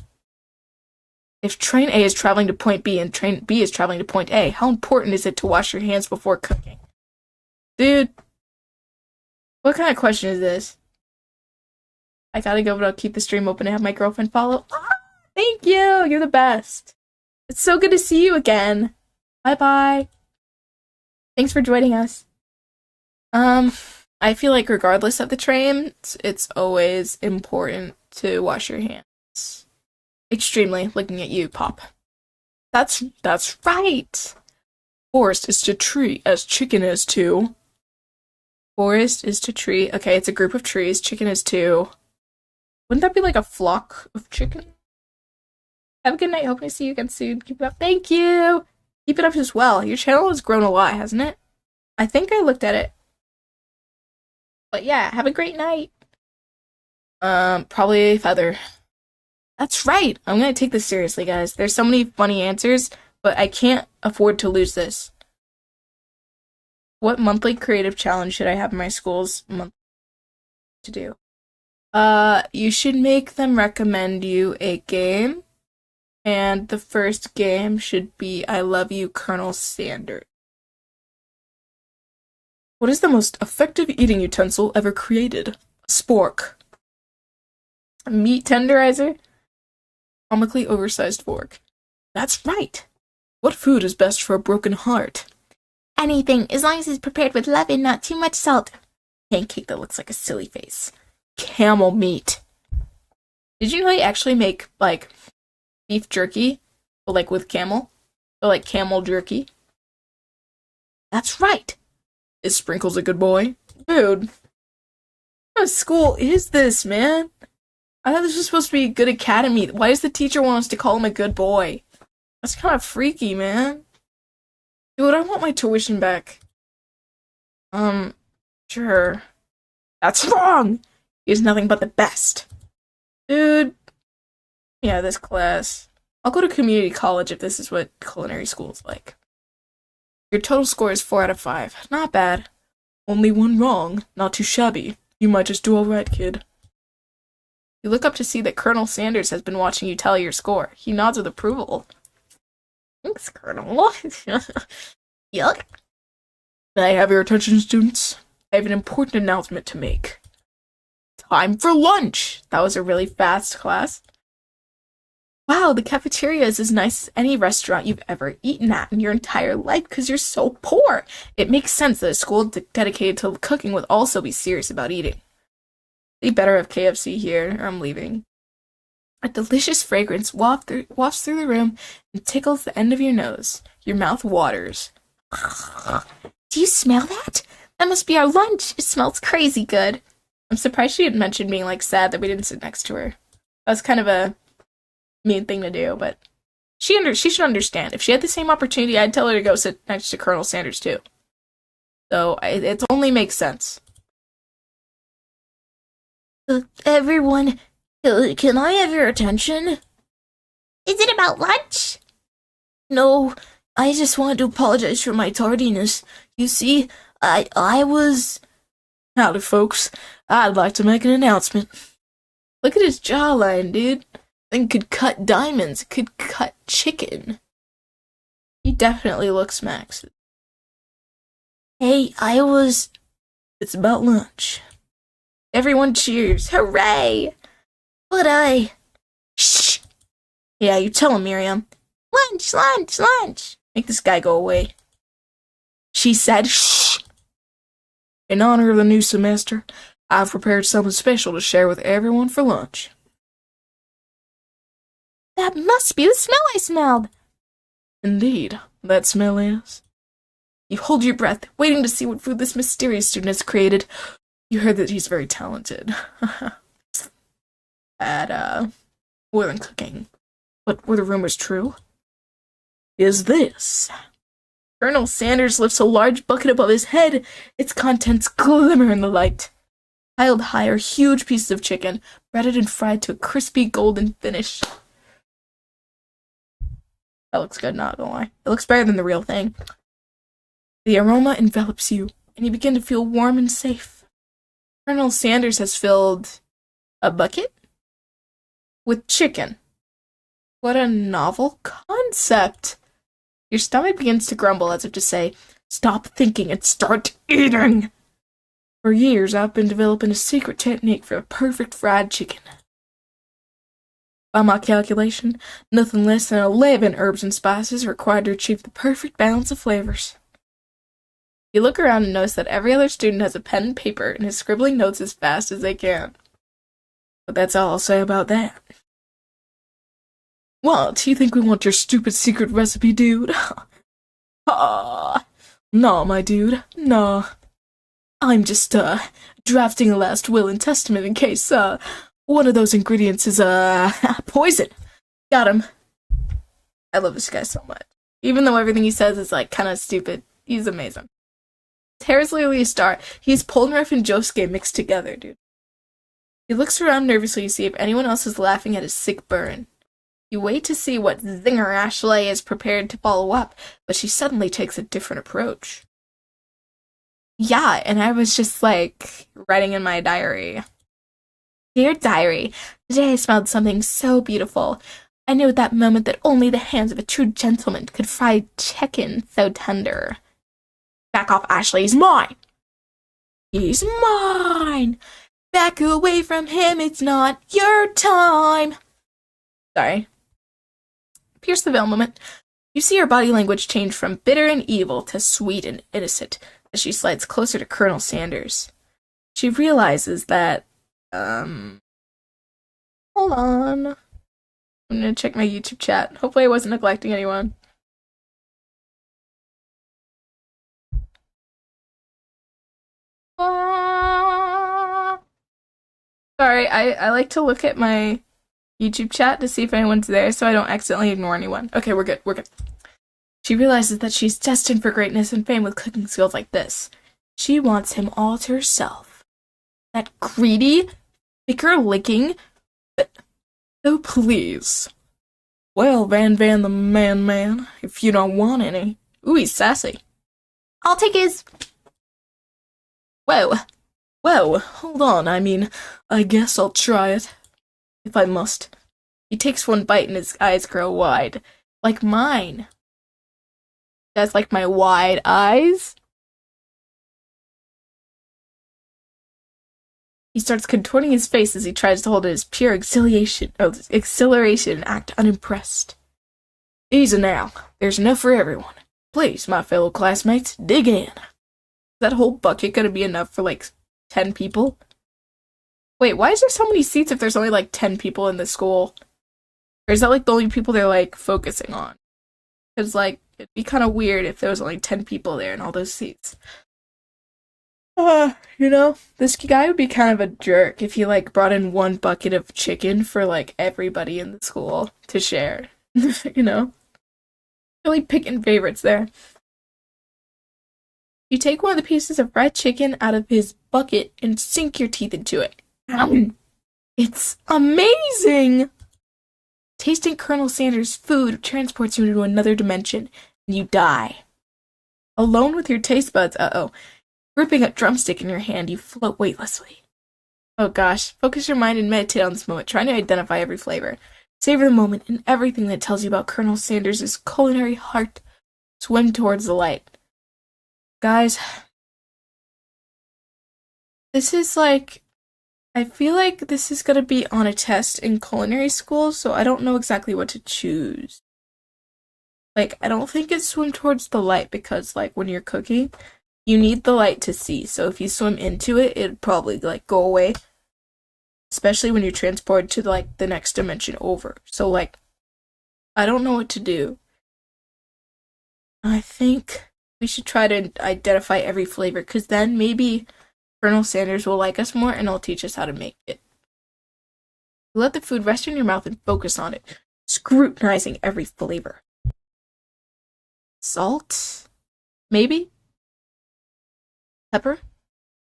If train A is traveling to point B and train B is traveling to point A, how important is it to wash your hands before cooking? Dude, what kind of question is this? I gotta go, but I'll keep the stream open and have my girlfriend follow. Ah, thank you! You're the best. It's so good to see you again. Bye-bye. Thanks for joining us. I feel like regardless of the train, it's always important to wash your hands. Extremely, looking at you, Pop. That's right! Forest is to tree as chicken is to... Forest is to tree. Okay, it's a group of trees. Chicken is to... Wouldn't that be like a flock of chicken? Have a good night. Hope to see you again soon. Keep it up. Thank you! Keep it up as well. Your channel has grown a lot, hasn't it? I think I looked at it. But yeah, have a great night. Probably a feather. That's right! I'm gonna take this seriously, guys. There's so many funny answers, but I can't afford to lose this. What monthly creative challenge should I have in my school's month to do? You should make them recommend you a game, and the first game should be I Love You, Colonel Sanders. What is the most effective eating utensil ever created? A spork. A meat tenderizer? Comically oversized fork. That's right! What food is best for a broken heart? Anything, as long as it's prepared with love and not too much salt. pancake that looks like a silly face. Camel meat. Did you know they actually make, like, beef jerky, but, like, with camel? Or, like, camel jerky? That's right. Is Sprinkles a good boy? Dude. What kind of school is this, man? I thought this was supposed to be a good academy. Why does the teacher want us to call him a good boy? That's kind of freaky, man. Dude, I want my tuition back. Sure. That's wrong! He's nothing but the best. Dude. Yeah, this class. I'll go to community college if this is what culinary school is like. Your total score is 4 out of 5. Not bad. Only one wrong. Not too shabby. You might just do alright, kid. You look up to see that Colonel Sanders has been watching you tally your score. He nods with approval. Thanks, Colonel. Yuck. May I have your attention, students? I have an important announcement to make. Time for lunch! That was a really fast class. Wow, the cafeteria is as nice as any restaurant you've ever eaten at in your entire life because you're so poor. It makes sense that a school dedicated to cooking would also be serious about eating. They better have KFC here, or I'm leaving. A delicious fragrance wafts through the room and tickles the end of your nose. Your mouth waters. Do you smell that? That must be our lunch. It smells crazy good. I'm surprised she didn't mention being, like, sad that we didn't sit next to her. That was kind of a mean thing to do, but she should understand. If she had the same opportunity, I'd tell her to go sit next to Colonel Sanders, too. So, it only makes sense. Everyone, can I have your attention? Is it about lunch? No, I just wanted to apologize for my tardiness. You see, I was... Howdy, folks. I'd like to make an announcement. Look at his jawline, dude. Thing could cut diamonds. It could cut chicken. He definitely looks Max. Hey, It's about lunch. Everyone cheers. Hooray! But Shh! Yeah, you tell him, Miriam. Lunch, lunch, lunch! Make this guy go away. She said, shh! In honor of the new semester, I've prepared something special to share with everyone for lunch. That must be the smell I smelled. Indeed, that smell is. You hold your breath, waiting to see what food this mysterious student has created. You heard that he's very talented. At, more than cooking. But were the rumors true? Is this? Colonel Sanders lifts a large bucket above his head. Its contents glimmer in the light. Piled high are huge pieces of chicken, breaded and fried to a crispy golden finish. That looks good, not gonna lie. It looks better than the real thing. The aroma envelops you, and you begin to feel warm and safe. Colonel Sanders has filled a bucket with chicken. What a novel concept. Your stomach begins to grumble as if to say, stop thinking and start eating. For years, I've been developing a secret technique for a perfect fried chicken. By my calculation, nothing less than 11 herbs and spices are required to achieve the perfect balance of flavors. You look around and notice that every other student has a pen and paper and is scribbling notes as fast as they can. But that's all I'll say about that. What, you think we want your stupid secret recipe, dude? Nah, my dude, nah. I'm just, drafting a last will and testament in case, one of those ingredients is, poison. Got him. I love this guy so much. Even though everything he says is, like, kind of stupid, he's amazing. Terra's literally a star. He's Polnareff and Josuke mixed together, dude. He looks around nervously to see if anyone else is laughing at his sick burn. You wait to see what zinger Ashley is prepared to follow up, but she suddenly takes a different approach. Yeah, and I was just, like, writing in my diary. Dear diary, today I smelled something so beautiful. I knew at that moment that only the hands of a true gentleman could fry chicken so tender. Back off, Ashley, he's mine! He's mine! Back away from him, it's not your time! Sorry. Pierce the veil moment. You see her body language change from bitter and evil to sweet and innocent as she slides closer to Colonel Sanders. she realizes that, hold on. I'm gonna check my YouTube chat. Hopefully I wasn't neglecting anyone. Sorry, I like to look at my YouTube chat to see if anyone's there so I don't accidentally ignore anyone. Okay, we're good, we're good. She realizes that she's destined for greatness and fame with cooking skills like this. She wants him all to herself. That greedy, finger-licking... Oh, please. Well, Van the man, if you don't want any. Ooh, he's sassy. I'll take his. Whoa, hold on, I guess I'll try it. If I must. He takes one bite and his eyes grow wide. Like mine. That's like my wide eyes? He starts contorting his face as he tries to hold his pure exhilaration and act unimpressed. Easy now. There's enough for everyone. Please, my fellow classmates, dig in. Is that whole bucket gonna be enough for, 10 people? Wait, why is there so many seats if there's only, 10 people in the school? Or is that, the only people they're, focusing on? Because, it'd be kind of weird if there was only 10 people there in all those seats. This guy would be kind of a jerk if he, brought in one bucket of chicken for, everybody in the school to share. Really picking favorites there. You take one of the pieces of fried chicken out of his bucket and sink your teeth into it. It's amazing! Tasting Colonel Sanders' food transports you into another dimension, and you die. Alone with your taste buds, gripping a drumstick in your hand, you float weightlessly. Oh gosh, focus your mind and meditate on this moment, trying to identify every flavor. Savor the moment and everything that tells you about Colonel Sanders' culinary heart. Swim towards the light. Guys, this is I feel like this is gonna be on a test in culinary school, so I don't know exactly what to choose. I don't think it's swim towards the light because, when you're cooking, you need the light to see, so if you swim into it, it'd probably, go away. Especially when you're transported to, the next dimension over. So, I don't know what to do. I think we should try to identify every flavor, because then maybe Colonel Sanders will like us more and he'll teach us how to make it. You let the food rest in your mouth and focus on it, scrutinizing every flavor. Salt? Maybe? Pepper?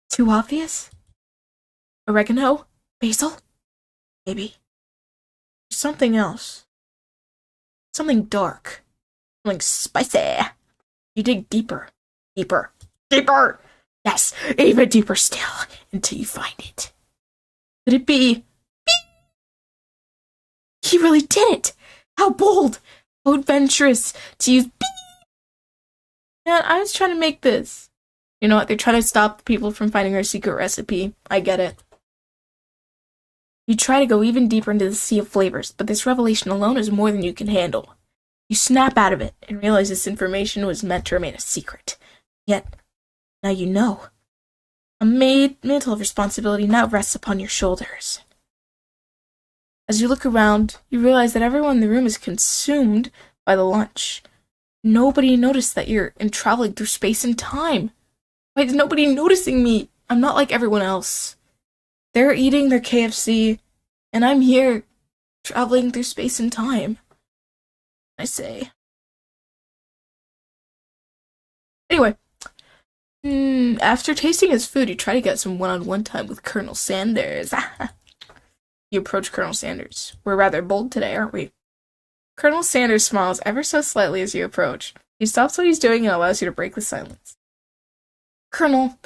Too obvious? Oregano? Basil? Maybe. Something else. Something dark. Something spicy. You dig deeper. Deeper. Deeper! Yes, even deeper still, until you find it. Could it be... Beep? He really did it! How bold! How adventurous to use beep! Man, I was trying to make this. You know what? They're trying to stop people from finding our secret recipe. I get it. You try to go even deeper into the sea of flavors, but this revelation alone is more than you can handle. You snap out of it and realize this information was meant to remain a secret. Yet, now you know. A mantle of responsibility now rests upon your shoulders. As you look around, you realize that everyone in the room is consumed by the lunch. Nobody noticed that you're traveling through space and time. Why is nobody noticing me? I'm not like everyone else. They're eating their KFC, and I'm here, traveling through space and time. I say. Anyway, after tasting his food, you try to get some one-on-one time with Colonel Sanders. You approach Colonel Sanders. We're rather bold today, aren't we? Colonel Sanders smiles ever so slightly as you approach. He stops what he's doing and allows you to break the silence. Colonel,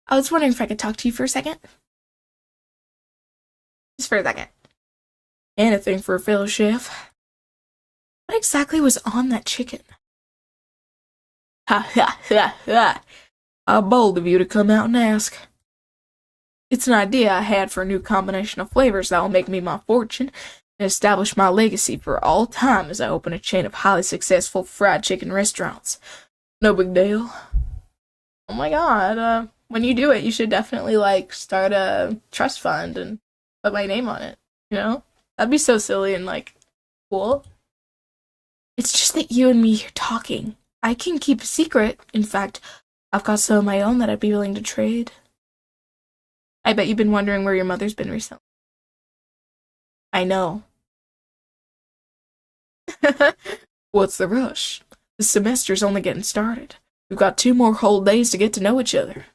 I was wondering if I could talk to you for a second. Just for a second. Anything for a fellow chef. What exactly was on that chicken? Ha ha ha ha. How bold of you to come out and ask. It's an idea I had for a new combination of flavors that will make me my fortune and establish my legacy for all time as I open a chain of highly successful fried chicken restaurants. No big deal. Oh my god, when you do it, you should definitely like start a trust fund and put my name on it. You know, that'd be so silly and like cool. It's just that you and me are talking. I can keep a secret. In fact, I've got some of my own that I'd be willing to trade. I bet you've been wondering where your mother's been recently. I know. What's the rush? The semester's only getting started. We've got 2 more whole days to get to know each other.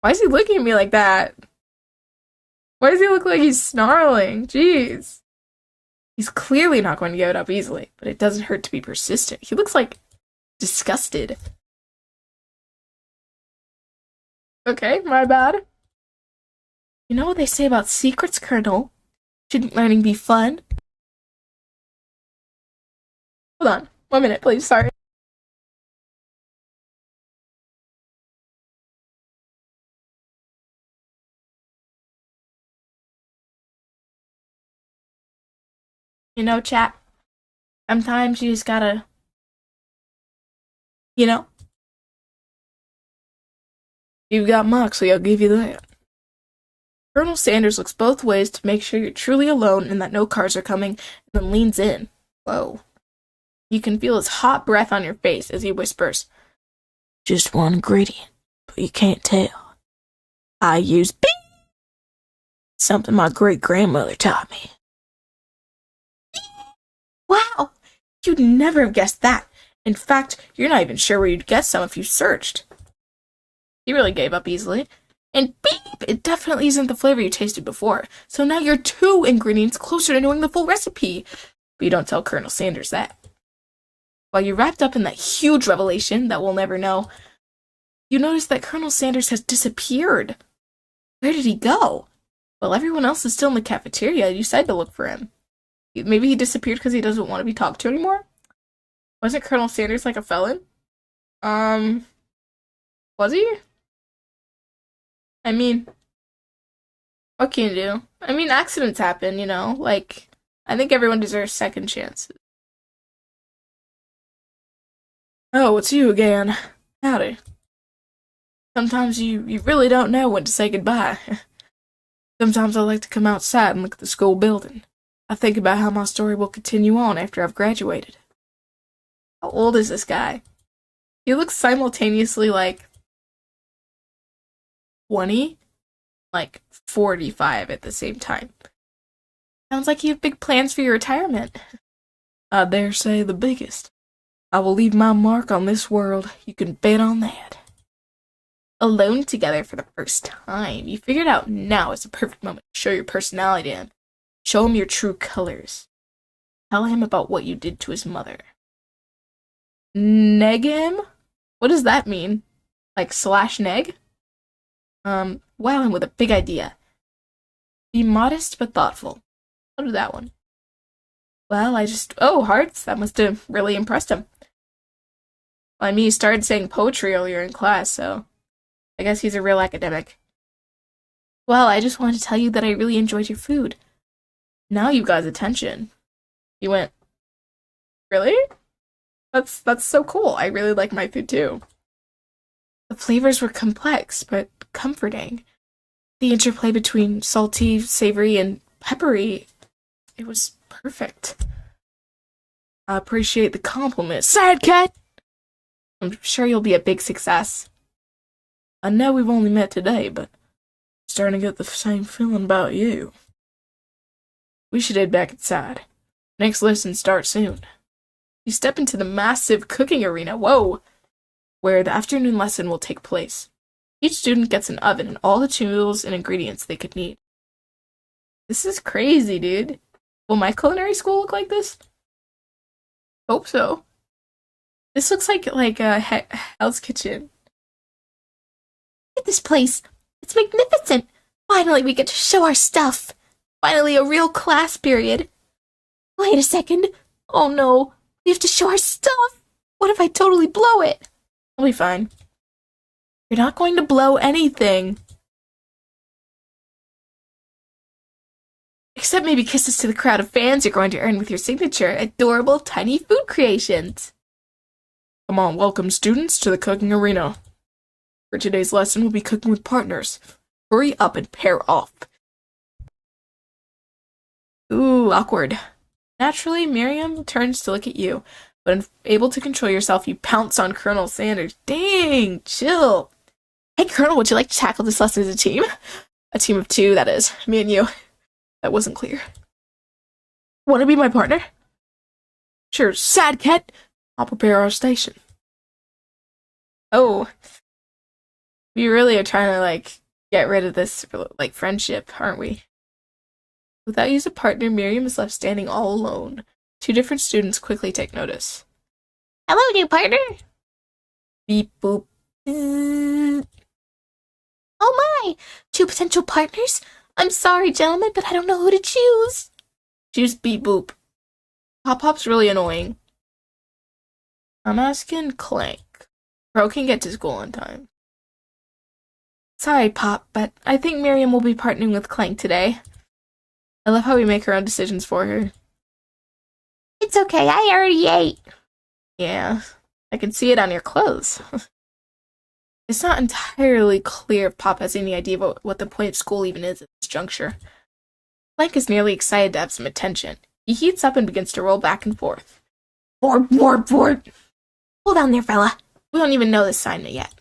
Why is he looking at me like that? Why does he look like he's snarling? Jeez. He's clearly not going to give it up easily, but it doesn't hurt to be persistent. He looks like disgusted. Okay, my bad. You know what they say about secrets, Colonel? Shouldn't learning be fun? Hold on. 1 minute, please. Sorry. You know, chat, sometimes you just gotta, you know, you've got Moxley, I'll give you that. Colonel Sanders looks both ways to make sure you're truly alone and that no cars are coming, and then leans in. Whoa. You can feel his hot breath on your face as he whispers, "Just one ingredient, but you can't tell. I use beef. Something my great-grandmother taught me." Wow! You'd never have guessed that. In fact, you're not even sure where you'd get some if you searched. He really gave up easily. And beep! It definitely isn't the flavor you tasted before. So now you're 2 ingredients closer to knowing the full recipe. But you don't tell Colonel Sanders that. While you're wrapped up in that huge revelation that we'll never know, you notice that Colonel Sanders has disappeared. Where did he go? Well, everyone else is still in the cafeteria. You decided to look for him. Maybe he disappeared because he doesn't want to be talked to anymore? Wasn't Colonel Sanders like a felon? Was he? I mean, what can you do? I mean, accidents happen, you know? Like, I think everyone deserves second chances. Oh, it's you again. Howdy. Sometimes you really don't know when to say goodbye. Sometimes I like to come outside and look at the school building. I think about how my story will continue on after I've graduated. How old is this guy? He looks simultaneously like 20, like 45 at the same time. Sounds like you have big plans for your retirement. I dare say the biggest. I will leave my mark on this world. You can bet on that. Alone together for the first time. You figured out now is the perfect moment to show your personality to him. Show him your true colors. Tell him about what you did to his mother. Neg him? What does that mean? Like slash neg? Wow him with a big idea. Be modest but thoughtful. I'll do that one. Well, oh, hearts, that must have really impressed him. Well, I mean, he started saying poetry earlier in class, so I guess he's a real academic. Well, I just wanted to tell you that I really enjoyed your food. Now you've got his attention. He went, really? That's so cool. I really like my food too. The flavors were complex, but comforting. The interplay between salty, savory, and peppery, it was perfect. I appreciate the compliment. Sad cat! I'm sure you'll be a big success. I know we've only met today, but I'm starting to get the same feeling about you. We should head back inside. Next lesson starts soon. You step into the massive cooking arena, whoa, where the afternoon lesson will take place. Each student gets an oven and all the tools and ingredients they could need. This is crazy, dude. Will my culinary school look like this? Hope so. This looks like a Hell's Kitchen. Look at this place. It's magnificent. Finally, we get to show our stuff. Finally, a real class period. Wait a second. Oh no, we have to show our stuff. What if I totally blow it? I'll be fine. You're not going to blow anything. Except maybe kisses to the crowd of fans you're going to earn with your signature adorable tiny food creations. Come on, welcome students to the cooking arena. For today's lesson, we'll be cooking with partners. Hurry up and pair off. Ooh, awkward. Naturally, Miriam turns to look at you, but unable to control yourself, you pounce on Colonel Sanders. Dang, chill. Hey, Colonel, would you like to tackle this lesson as a team? A team of two, that is. Me and you. That wasn't clear. Want to be my partner? Sure, sad cat. I'll prepare our station. Oh. We really are trying to, get rid of this, friendship, aren't we? Without use of partner, Miriam is left standing all alone. Two different students quickly take notice. Hello, new partner. Beep boop. Oh my! 2 potential partners? I'm sorry, gentlemen, but I don't know who to choose. Choose beep boop. Pop Pop's really annoying. I'm asking Clank. Bro can get to school on time. Sorry, Pop, but I think Miriam will be partnering with Clank today. I love how we make our own decisions for her. It's okay, I already ate. Yeah, I can see it on your clothes. It's not entirely clear if Pop has any idea about what the point of school even is at this juncture. Clank is nearly excited to have some attention. He heats up and begins to roll back and forth. Board. Hold on there, fella. We don't even know this sign yet.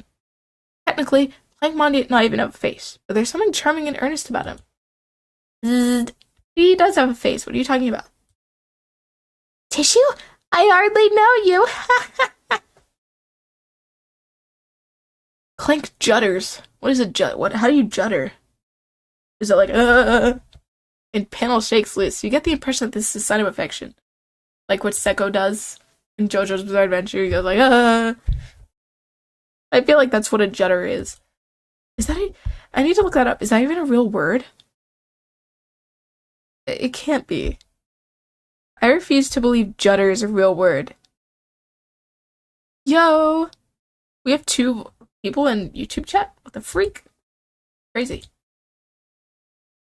Technically, Clank might not even have a face, but there's something charming and earnest about him. He does have a face. What are you talking about? Tissue? I hardly know you. Clank judders. What is a jut? How do you judder? Is it like, And panel shakes loose. You get the impression that this is a sign of affection. Like what Seko does in JoJo's Bizarre Adventure. He goes like, I feel like that's what a judder is. Is that I need to look that up. Is that even a real word? It can't be. I refuse to believe judder is a real word. Yo! We have 2 people in YouTube chat? What the freak? Crazy.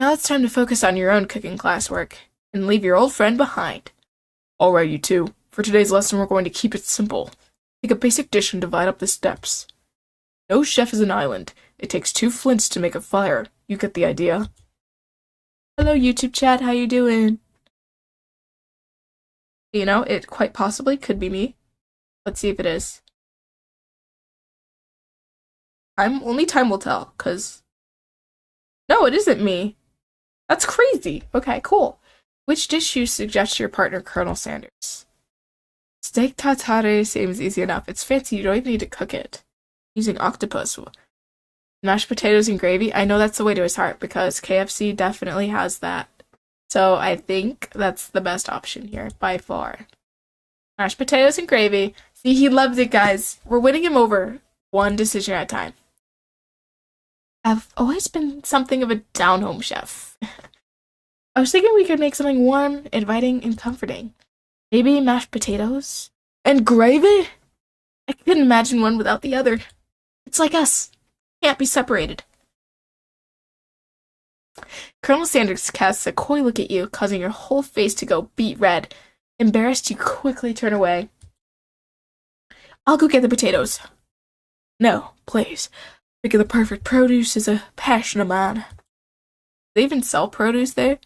Now it's time to focus on your own cooking classwork and leave your old friend behind. Alright, you two. For today's lesson, we're going to keep it simple. Take a basic dish and divide up the steps. No chef is an island. It takes 2 flints to make a fire. You get the idea. Hello, YouTube chat. How you doing? You know, it quite possibly could be me. Let's see if it is. Only time will tell, cause... No, it isn't me. That's crazy. Okay, cool. Which dish you suggest to your partner, Colonel Sanders? Steak tartare seems easy enough. It's fancy, you don't even need to cook it. Using octopus. Mashed potatoes and gravy? I know that's the way to his heart, because KFC definitely has that. So I think that's the best option here, by far. Mashed potatoes and gravy. See, he loves it, guys. We're winning him over. One decision at a time. I've always been something of a down-home chef. I was thinking we could make something warm, inviting, and comforting. Maybe mashed potatoes? And gravy? I couldn't imagine one without the other. It's like us. Can't be separated. Colonel Sanders casts a coy look at you, causing your whole face to go beet red. Embarrassed, you quickly turn away. I'll go get the potatoes. No, please. Making the perfect produce is a passion of mine. Do they even sell produce there?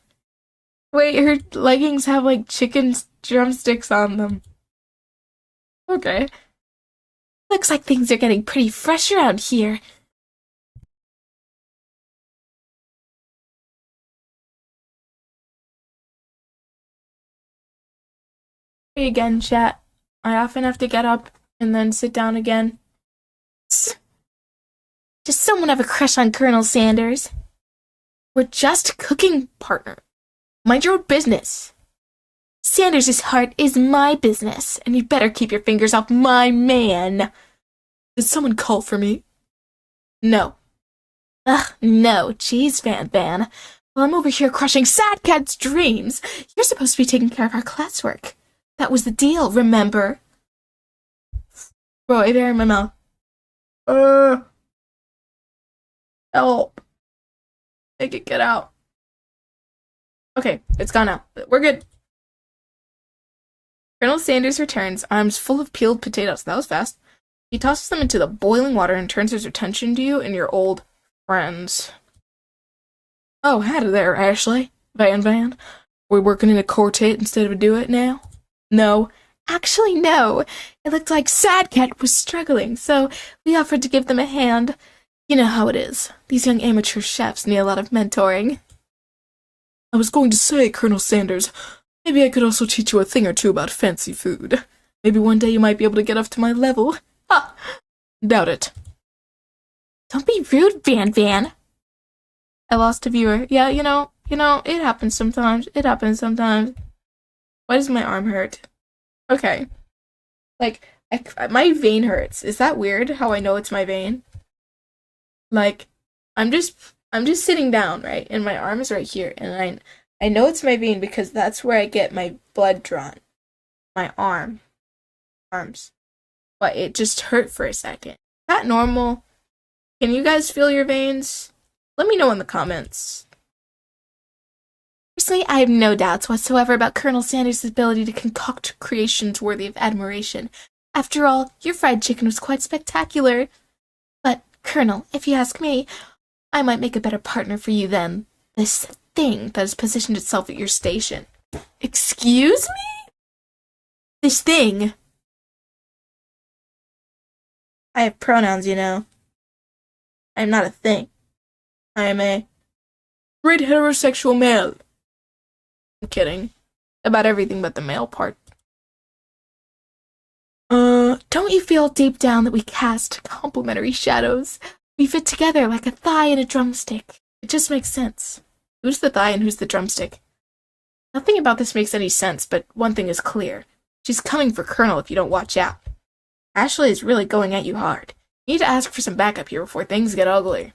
Wait, her leggings have chicken drumsticks on them. Okay. Looks like things are getting pretty fresh around here. Hey again, chat. I often have to get up and then sit down again. Does someone have a crush on Colonel Sanders? We're just cooking, partner. Mind your own business. Sanders' heart is my business, And you'd better keep your fingers off my man. Did someone call for me? No. Ugh, no. Jeez, Van. While I'm over here crushing Sad Cat's dreams, you're supposed to be taking care of our classwork. That was the deal, remember? Bro, I air in my mouth. Help. Make it get out. Okay, it's gone now. We're good. Colonel Sanders returns, arms full of peeled potatoes. That was fast. He tosses them into the boiling water and turns his attention to you and your old friends. Oh, howdy there, Ashley. Van. We working in a quartet instead of a duet now? No. Actually, no. It looked like Sadcat was struggling, so we offered to give them a hand. You know how it is. These young amateur chefs need a lot of mentoring. I was going to say, Colonel Sanders, maybe I could also teach you a thing or two about fancy food. Maybe one day you might be able to get up to my level. Ha! Doubt it. Don't be rude, Van. I lost a viewer. Yeah, you know, it happens sometimes. Why does my arm hurt? Okay. Like, my vein hurts. Is that weird, how I know it's my vein? Like, I'm just sitting down, right? And my arm is right here. And I know it's my vein because that's where I get my blood drawn. My arms. But it just hurt for a second. Is that normal? Can you guys feel your veins? Let me know in the comments. Personally, I have no doubts whatsoever about Colonel Sanders' ability to concoct creations worthy of admiration. After all, your fried chicken was quite spectacular. But, Colonel, if you ask me, I might make a better partner for you than this thing that has positioned itself at your station. Excuse me? This thing. I have pronouns, you know. I'm not a thing. I am a straight heterosexual male. I'm kidding. About everything but the male part. Don't you feel deep down that we cast complementary shadows? We fit together like a thigh and a drumstick. It just makes sense. Who's the thigh and who's the drumstick? Nothing about this makes any sense, but one thing is clear. She's coming for Colonel if you don't watch out. Ashley is really going at you hard. You need to ask for some backup here before things get ugly.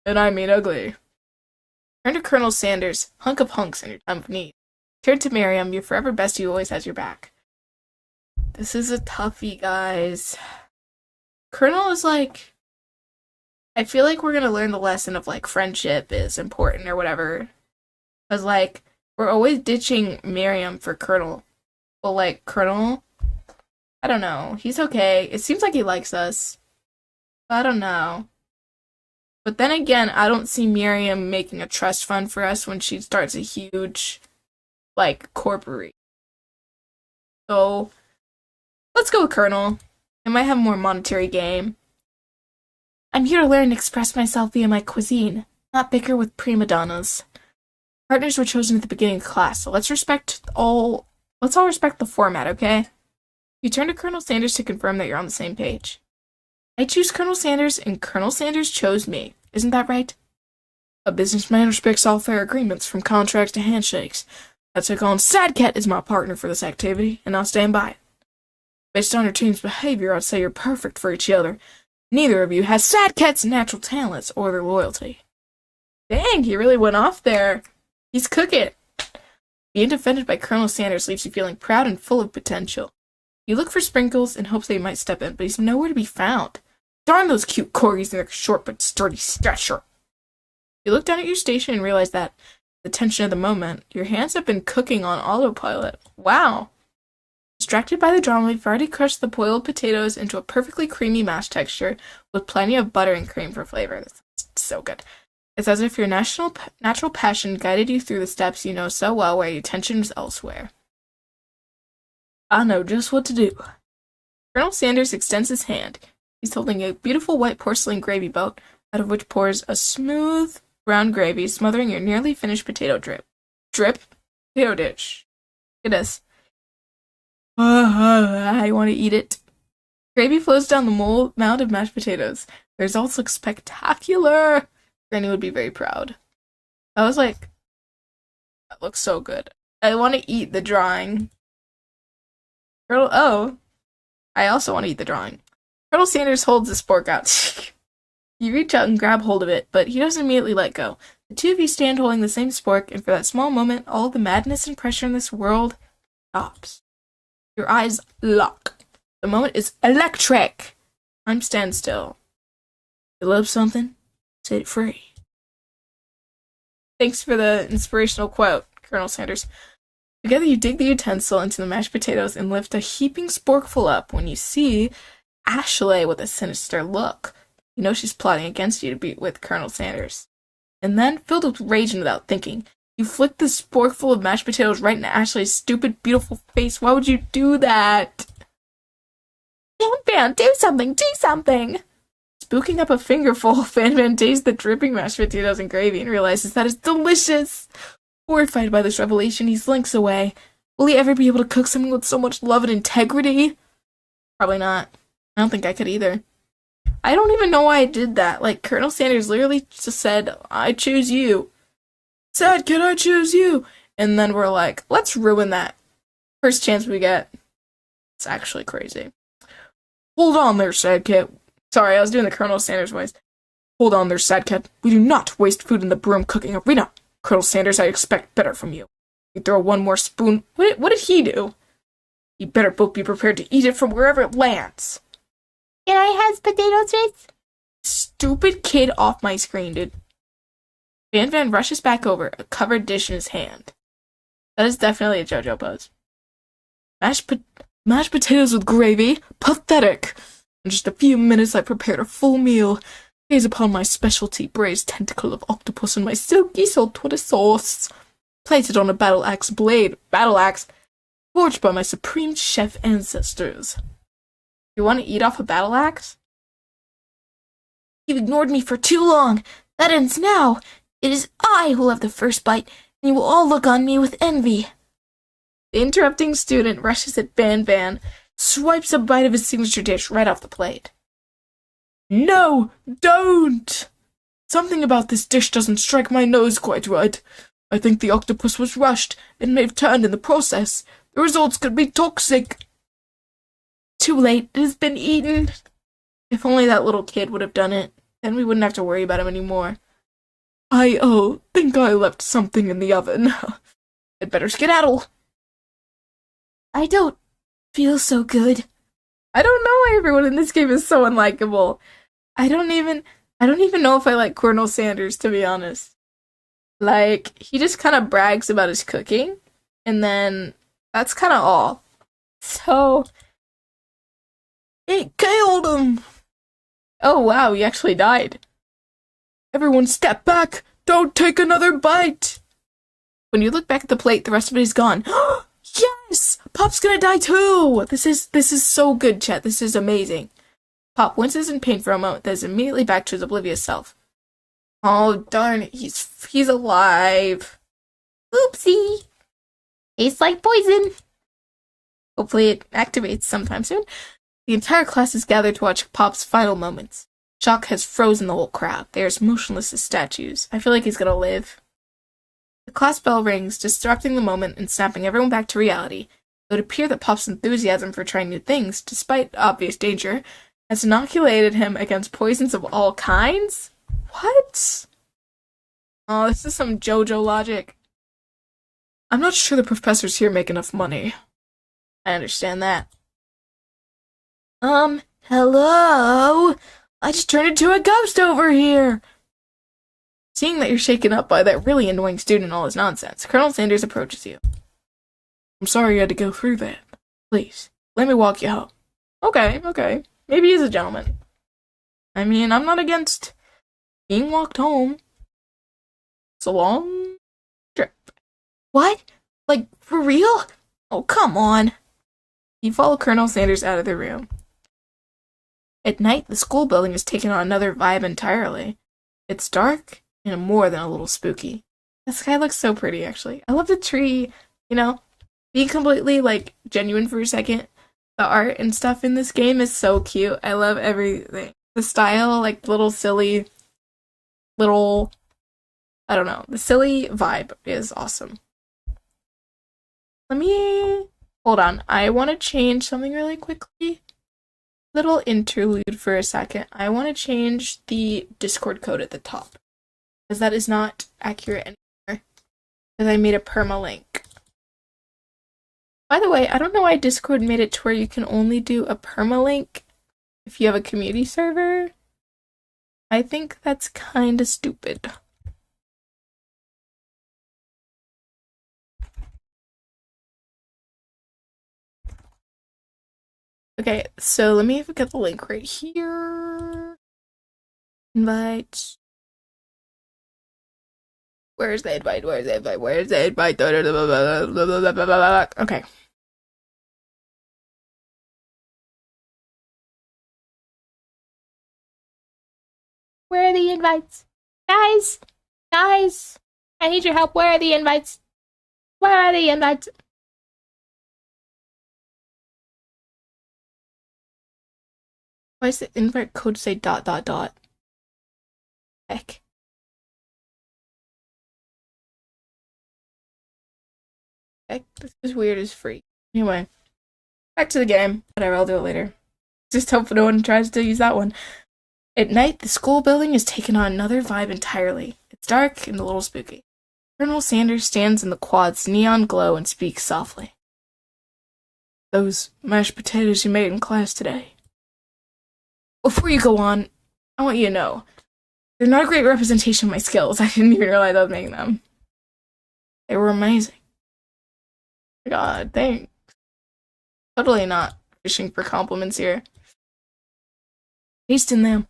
And I mean ugly. Turn to Colonel Sanders, hunk of hunks in your time of need. Turn to Miriam, your forever bestie who always has your back. This is a toughie, guys. Colonel is like... I feel like we're gonna learn the lesson of, like, friendship is important or whatever. Because, like, we're always ditching Miriam for Colonel. Well, like, Colonel... I don't know. He's okay. It seems like he likes us. I don't know. But then again, I don't see Miriam making a trust fund for us when she starts a huge, like, corporate. So, let's go with Colonel. It might have more monetary game. I'm here to learn to express myself via my cuisine, not bicker with prima donnas. Partners were chosen at the beginning of class, so let's all respect the format, okay? You turn to Colonel Sanders to confirm that you're on the same page. I choose Colonel Sanders, and Colonel Sanders chose me. Isn't that right? A businessman respects all fair agreements, from contracts to handshakes. I took on Sadcat as my partner for this activity, and I'll stand by it. Based on your team's behavior, I'd say you're perfect for each other. Neither of you has Sadcat's natural talents or their loyalty. Dang, he really went off there. He's cooking. Being defended by Colonel Sanders leaves you feeling proud and full of potential. You look for Sprinkles in hopes that he might step in, but he's nowhere to be found. Darn those cute corgis and their short but sturdy stature. You look down at your station and realize that, the tension of the moment, your hands have been cooking on autopilot. Wow. Distracted by the drama, you've already crushed the boiled potatoes into a perfectly creamy mash texture with plenty of butter and cream for flavor. That's so good. It's as if your natural passion guided you through the steps you know so well where your attention is elsewhere. I know just what to do. Colonel Sanders extends his hand. He's holding a beautiful white porcelain gravy boat, out of which pours a smooth brown gravy, smothering your nearly finished potato drip. Drip? Potato dish. Look at this. I want to eat it. Gravy flows down the mound of mashed potatoes. The results look spectacular. Granny would be very proud. I was like, that looks so good. I want to eat the drawing. I also want to eat the drawing. Colonel Sanders holds the spork out. You reach out and grab hold of it, but he doesn't immediately let go. The two of you stand holding the same spork, and for that small moment, all the madness and pressure in this world stops. Your eyes lock. The moment is electric. Time stands still. You love something? Set it free. Thanks for the inspirational quote, Colonel Sanders. Together you dig the utensil into the mashed potatoes and lift a heaping sporkful up when you see Ashley with a sinister look. You know she's plotting against you to be with Colonel Sanders. And then, filled with rage and without thinking, you flick this forkful of mashed potatoes right in Ashley's stupid, beautiful face. Why would you do that? Fan, do something, do something! Spooking up a fingerful, Fan tastes the dripping mashed potatoes and gravy and realizes that it's delicious. Horrified by this revelation, he slinks away. Will he ever be able to cook something with so much love and integrity? Probably not. I don't think I could either. I don't even know why I did that. Like, Colonel Sanders literally just said, I choose you. Sad kid, I choose you. And then we're like, let's ruin that. First chance we get. It's actually crazy. Hold on there, sad kid. Sorry, I was doing the Colonel Sanders voice. Hold on there, sad kid. We do not waste food in the broom cooking arena. Colonel Sanders, I expect better from you. You throw one more spoon. What did he do? You better both be prepared to eat it from wherever it lands. Can I have potato chips? Stupid kid off my screen, dude. Van rushes back over, a covered dish in his hand. That is definitely a JoJo pose. Mashed potatoes with gravy? Pathetic! In just a few minutes I prepared a full meal. Gaze upon my specialty braised tentacle of octopus and my silky saltwater sauce. Plated on a battle axe blade. Battle axe? Forged by my supreme chef ancestors. You want to eat off a battle axe? You've ignored me for too long. That ends now. It is I who will have the first bite, and you will all look on me with envy. The interrupting student rushes at Van, swipes a bite of his signature dish right off the plate. No, don't! Something about this dish doesn't strike my nose quite right. I think the octopus was rushed and may have turned in the process. The results could be toxic. Too late, it has been eaten. If only that little kid would have done it, then we wouldn't have to worry about him anymore. I think I left something in the oven. I'd better skedaddle. I don't feel so good. I don't know why everyone in this game is so unlikable. I don't even know if I like Colonel Sanders, to be honest. Like, he just kind of brags about his cooking, and then that's kind of all. So, it killed him! Oh wow, he actually died. Everyone step back! Don't take another bite! When you look back at the plate, the rest of it is gone. Yes! Pop's gonna die too! This is so good, chat. This is amazing. Pop winces in pain for a moment, then is immediately back to his oblivious self. Oh, darn it. He's alive. Oopsie. Tastes like poison. Hopefully it activates sometime soon. The entire class is gathered to watch Pop's final moments. Shock has frozen the whole crowd. They are as motionless as statues. I feel like he's gonna live. The class bell rings, disrupting the moment and snapping everyone back to reality. It would appear that Pop's enthusiasm for trying new things, despite obvious danger, has inoculated him against poisons of all kinds? What? Oh, this is some JoJo logic. I'm not sure the professors here make enough money. I understand that. Hello? I just turned into a ghost over here! Seeing that you're shaken up by that really annoying student and all his nonsense, Colonel Sanders approaches you. I'm sorry you had to go through that. Please, let me walk you home. Okay. Maybe he's a gentleman. I mean, I'm not against being walked home. It's a long trip. What? Like, for real? Oh, come on. You follow Colonel Sanders out of the room. At night, the school building is taking on another vibe entirely. It's dark and more than a little spooky. The sky looks so pretty, actually. I love the tree, being completely, genuine for a second. The art and stuff in this game is so cute. I love everything. The style, little silly, I don't know. The silly vibe is awesome. Hold on. I want to change something really quickly. Little interlude for a second. I want to change the Discord code at the top, because that is not accurate anymore, because I made a permalink. By the way, I don't know why Discord made it to where you can only do a permalink if you have a community server. I think that's kinda stupid. Okay, so let me get the link right here. Invite. Where's the invite? Where's the invite? Where's the invite? Okay. Where are the invites? Guys! Guys! I need your help. Where are the invites? Where are the invites? Why does the invite code say dot dot dot? Heck. Heck, this is weird as freak. Anyway, back to the game. Whatever, I'll do it later. Just hope no one tries to use that one. At night, the school building has taken on another vibe entirely. It's dark and a little spooky. Colonel Sanders stands in the quad's neon glow and speaks softly. Those mashed potatoes you made in class today. Before you go on, I want you to know, they're not a great representation of my skills. I didn't even realize I was making them. They were amazing. God, thanks. Totally not fishing for compliments here. Tasting them,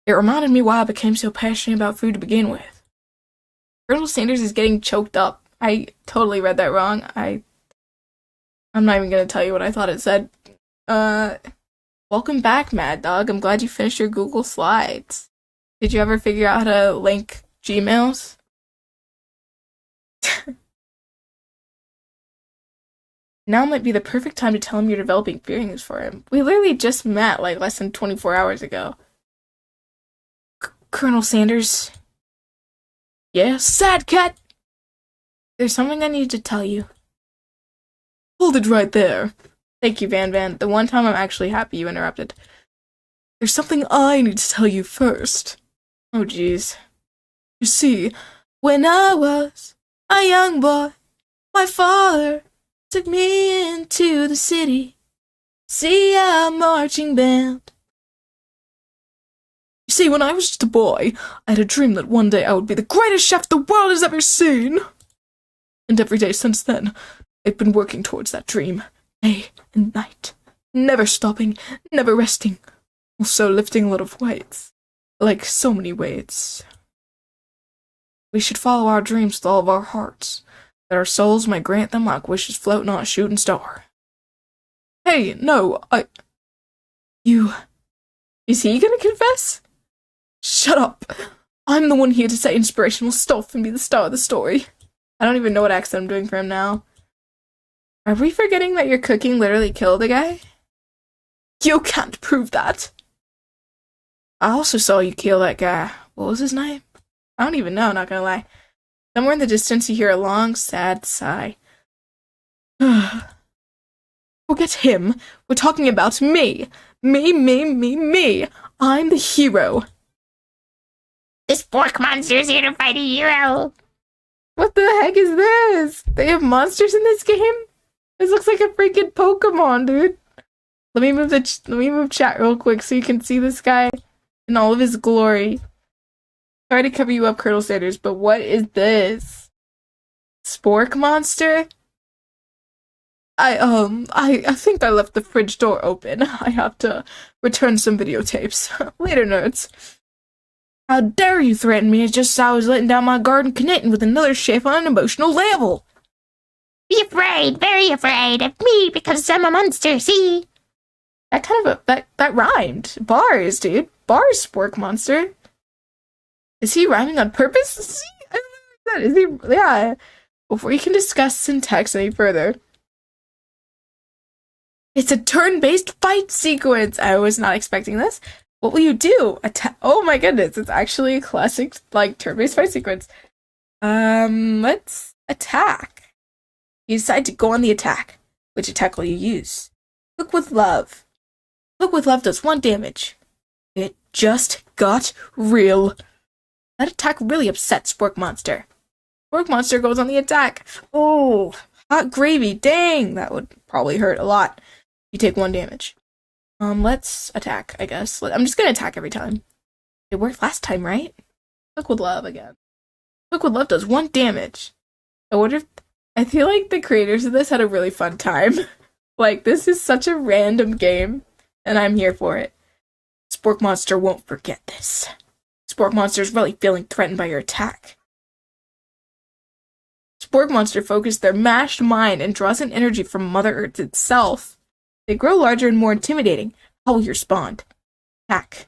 it reminded me why I became so passionate about food to begin with. Colonel Sanders is getting choked up. I totally read that wrong. I'm not even gonna tell you what I thought it said. Welcome back, Mad Dog. I'm glad you finished your Google Slides. Did you ever figure out how to link Gmails? Now might be the perfect time to tell him you're developing feelings for him. We literally just met like less than 24 hours ago. Colonel Sanders. Yeah, sad cat! There's something I need to tell you. Hold it right there. Thank you, Van Van. The one time I'm actually happy you interrupted. There's something I need to tell you first. Oh, jeez. You see, when I was a young boy, my father took me into the city, see a marching band. You see, when I was just a boy, I had a dream that one day I would be the greatest chef the world has ever seen. And every day since then, I've been working towards that dream, day and night, never stopping, never resting, also lifting a lot of weights, like so many weights. We should follow our dreams with all of our hearts, that our souls might grant them like wishes floating on a shooting star. Hey, no, Is he gonna confess? Shut up. I'm the one here to say inspirational stuff and be the star of the story. I don't even know what accent I'm doing for him now. Are we forgetting that your cooking literally killed a guy? You can't prove that. I also saw you kill that guy. What was his name? I don't even know, not gonna lie. Somewhere in the distance you hear a long, sad sigh. Forget him. We're talking about me. Me. I'm the hero. This pork monster's here to fight a hero. What the heck is this? They have monsters in this game? This looks like a freaking Pokemon, dude. Let me move chat real quick so you can see this guy in all of his glory. Sorry to cover you up, Colonel Sanders, but what is this? Spork monster? I think I left the fridge door open. I have to return some videotapes. Later, nerds. How dare you threaten me just as I was letting down my garden connecting with another chef on an emotional level? Be afraid, very afraid of me because I'm a monster, see? That kind of that rhymed. Bars, dude. Bars, Spork monster. Is he rhyming on purpose? I don't know. Is he? Yeah. Before you can discuss syntax any further, it's a turn-based fight sequence. I was not expecting this. What will you do? Oh my goodness! It's actually a classic like turn-based fight sequence. Let's attack. You decide to go on the attack. Which attack will you use? Cook with love. Cook with love does 1 damage. It just got real. That attack really upset Spork Monster. Spork Monster goes on the attack. Oh, hot gravy. Dang, that would probably hurt a lot. You take 1 damage. Let's attack, I guess. I'm just gonna attack every time. It worked last time, right? Cook with love again. Cook with love does 1 damage. I feel like the creators of this had a really fun time. Like, this is such a random game, and I'm here for it. Spork Monster won't forget this. Spork Monster's really feeling threatened by your attack. Spork Monster focused their mashed mind and draws in energy from Mother Earth itself. They grow larger and more intimidating. How will you respond? Attack.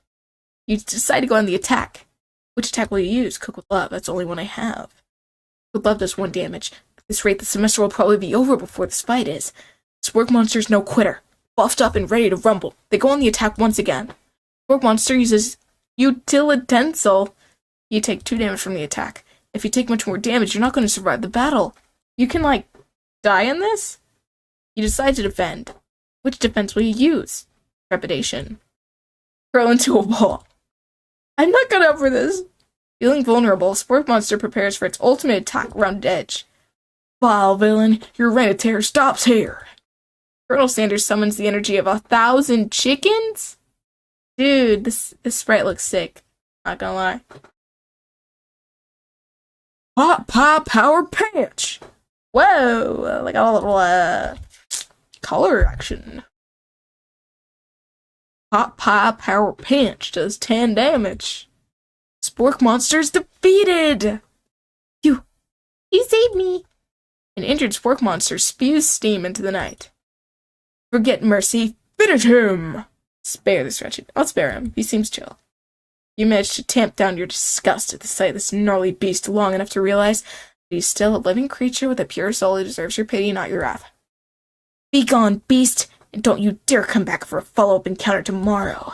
You decide to go on the attack. Which attack will you use? Cook with Love. That's the only one I have. Cook with Love does 1 damage. At this rate, the semester will probably be over before this fight is. Spork Monster's no quitter. Buffed up and ready to rumble. They go on the attack once again. Spork Monster uses Utilitensile. You take 2 damage from the attack. If you take much more damage, you're not going to survive the battle. You can, like, die in this? You decide to defend. Which defense will you use? Trepidation. Curl into a ball. I'm not cut out for this. Feeling vulnerable, Spork Monster prepares for its ultimate attack around edge. Vile villain, your reign of terror stops here. Colonel Sanders summons the energy of 1,000 chickens? Dude, this sprite looks sick. Not gonna lie. Hot Pie Power Punch! Whoa! Like a little, color action. Hot Pie Power Punch does 10 damage. Spork Monster's defeated! You saved me! An injured Spork Monster spews steam into the night. Forget mercy, finish him! Spare this wretched. I'll spare him. He seems chill. You managed to tamp down your disgust at the sight of this gnarly beast long enough to realize that he's still a living creature with a pure soul who deserves your pity, not your wrath. Be gone, beast, and don't you dare come back for a follow-up encounter tomorrow.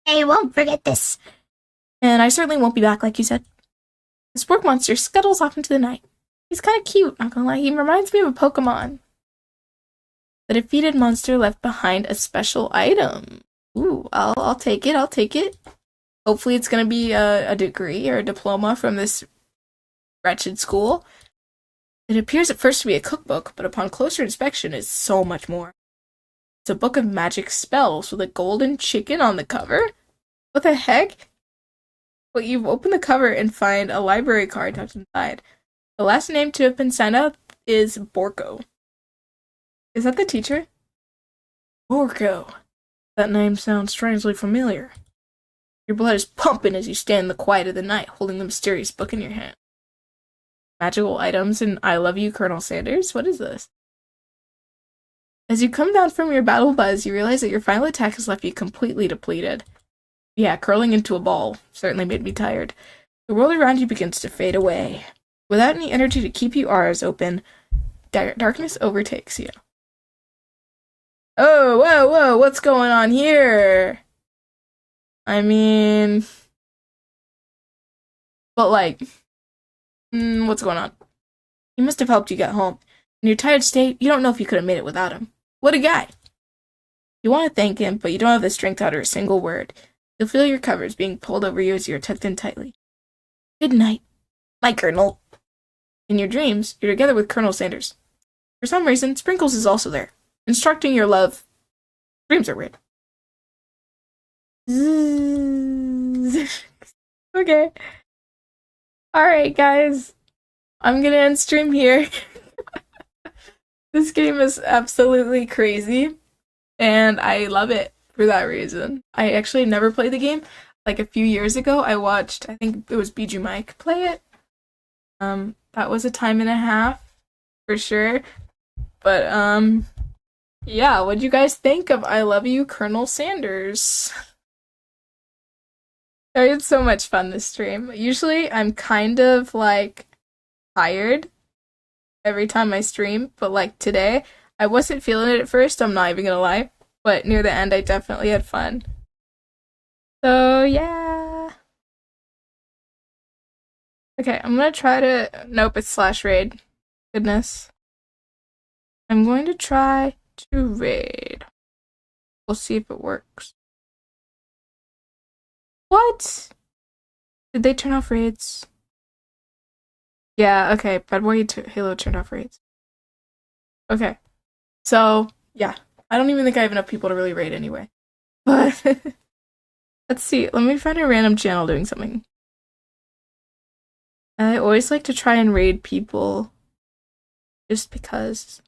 I won't forget this. And I certainly won't be back, like you said. The Spork Monster scuttles off into the night. He's kind of cute, not gonna lie. He reminds me of a Pokemon. The defeated monster left behind a special item. Ooh, I'll take it, I'll take it. Hopefully it's gonna be a degree or a diploma from this wretched school. It appears at first to be a cookbook, but upon closer inspection is so much more. It's a book of magic spells with a golden chicken on the cover? What the heck? But you open the cover and find a library card tucked inside. The last name to have been signed up is Borko. Is that the teacher? Borko. That name sounds strangely familiar. Your blood is pumping as you stand in the quiet of the night, holding the mysterious book in your hand. Magical items and I love you, Colonel Sanders? What is this? As you come down from your battle buzz, you realize that your final attack has left you completely depleted. Yeah, curling into a ball certainly made me tired. The world around you begins to fade away. Without any energy to keep your eyes open, darkness overtakes you. Oh, whoa, whoa, what's going on here? I mean... But like... what's going on? He must have helped you get home. In your tired state, you don't know if you could have made it without him. What a guy! You want to thank him, but you don't have the strength to utter a single word. You'll feel your covers being pulled over you as you're tucked in tightly. Good night, my Colonel. In your dreams, you're together with Colonel Sanders. For some reason, Sprinkles is also there, instructing your love. Dreams are weird. Okay. Alright, guys. I'm gonna end stream here. This game is absolutely crazy, and I love it for that reason. I actually never played the game. Like a few years ago, I watched, I think it was BG Mike play it. That was a time and a half, for sure. But, yeah, what'd you guys think of I Love You, Colonel Sanders? I had so much fun this stream. Usually, I'm kind of, like, tired every time I stream, but, like, today, I wasn't feeling it at first, I'm not even gonna lie. But near the end, I definitely had fun. So, yeah. Okay, I'm gonna try to... Nope, it's /raid. Goodness. I'm going to try to raid. We'll see if it works. What? Did they turn off raids? Yeah, okay. Bad Boy Halo turned off raids. Okay. So, yeah. I don't even think I have enough people to really raid anyway. But, let's see. Let me find a random channel doing something. I always like to try and raid people. Just because.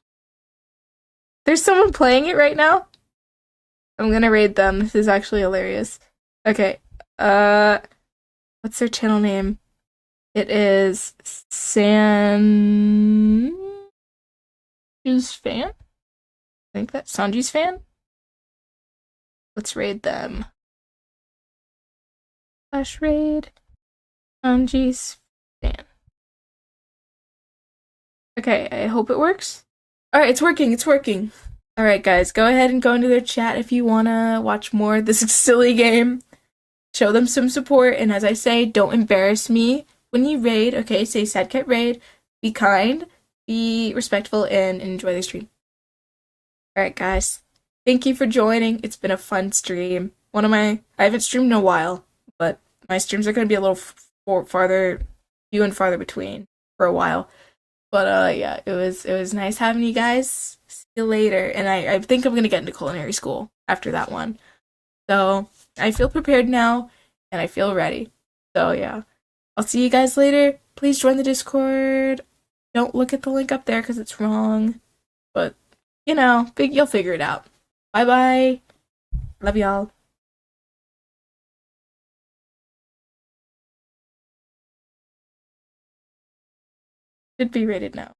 There's someone playing it right now. I'm gonna raid them. This is actually hilarious. Okay. What's their channel name? It is Sanju's fan? I think that's Sanju's fan? Let's raid them. Flash raid. Sanji's fan. Okay, I hope it works. Alright, it's working, it's working. Alright, guys, go ahead and go into their chat if you wanna watch more of this silly game. Show them some support, and as I say, don't embarrass me when you raid, okay? Say sad cat raid, be kind, be respectful, and enjoy the stream. Alright, guys. Thank you for joining. It's been a fun stream. I haven't streamed in a while, but my streams are going to be a little few and farther between for a while. But yeah, it was nice having you guys. See you later. And I think I'm going to get into culinary school after that one. So I feel prepared now, and I feel ready. So yeah, I'll see you guys later. Please join the Discord. Don't look at the link up there because it's wrong. But, you know, you'll figure it out. Bye-bye. Love y'all. Should be rated now.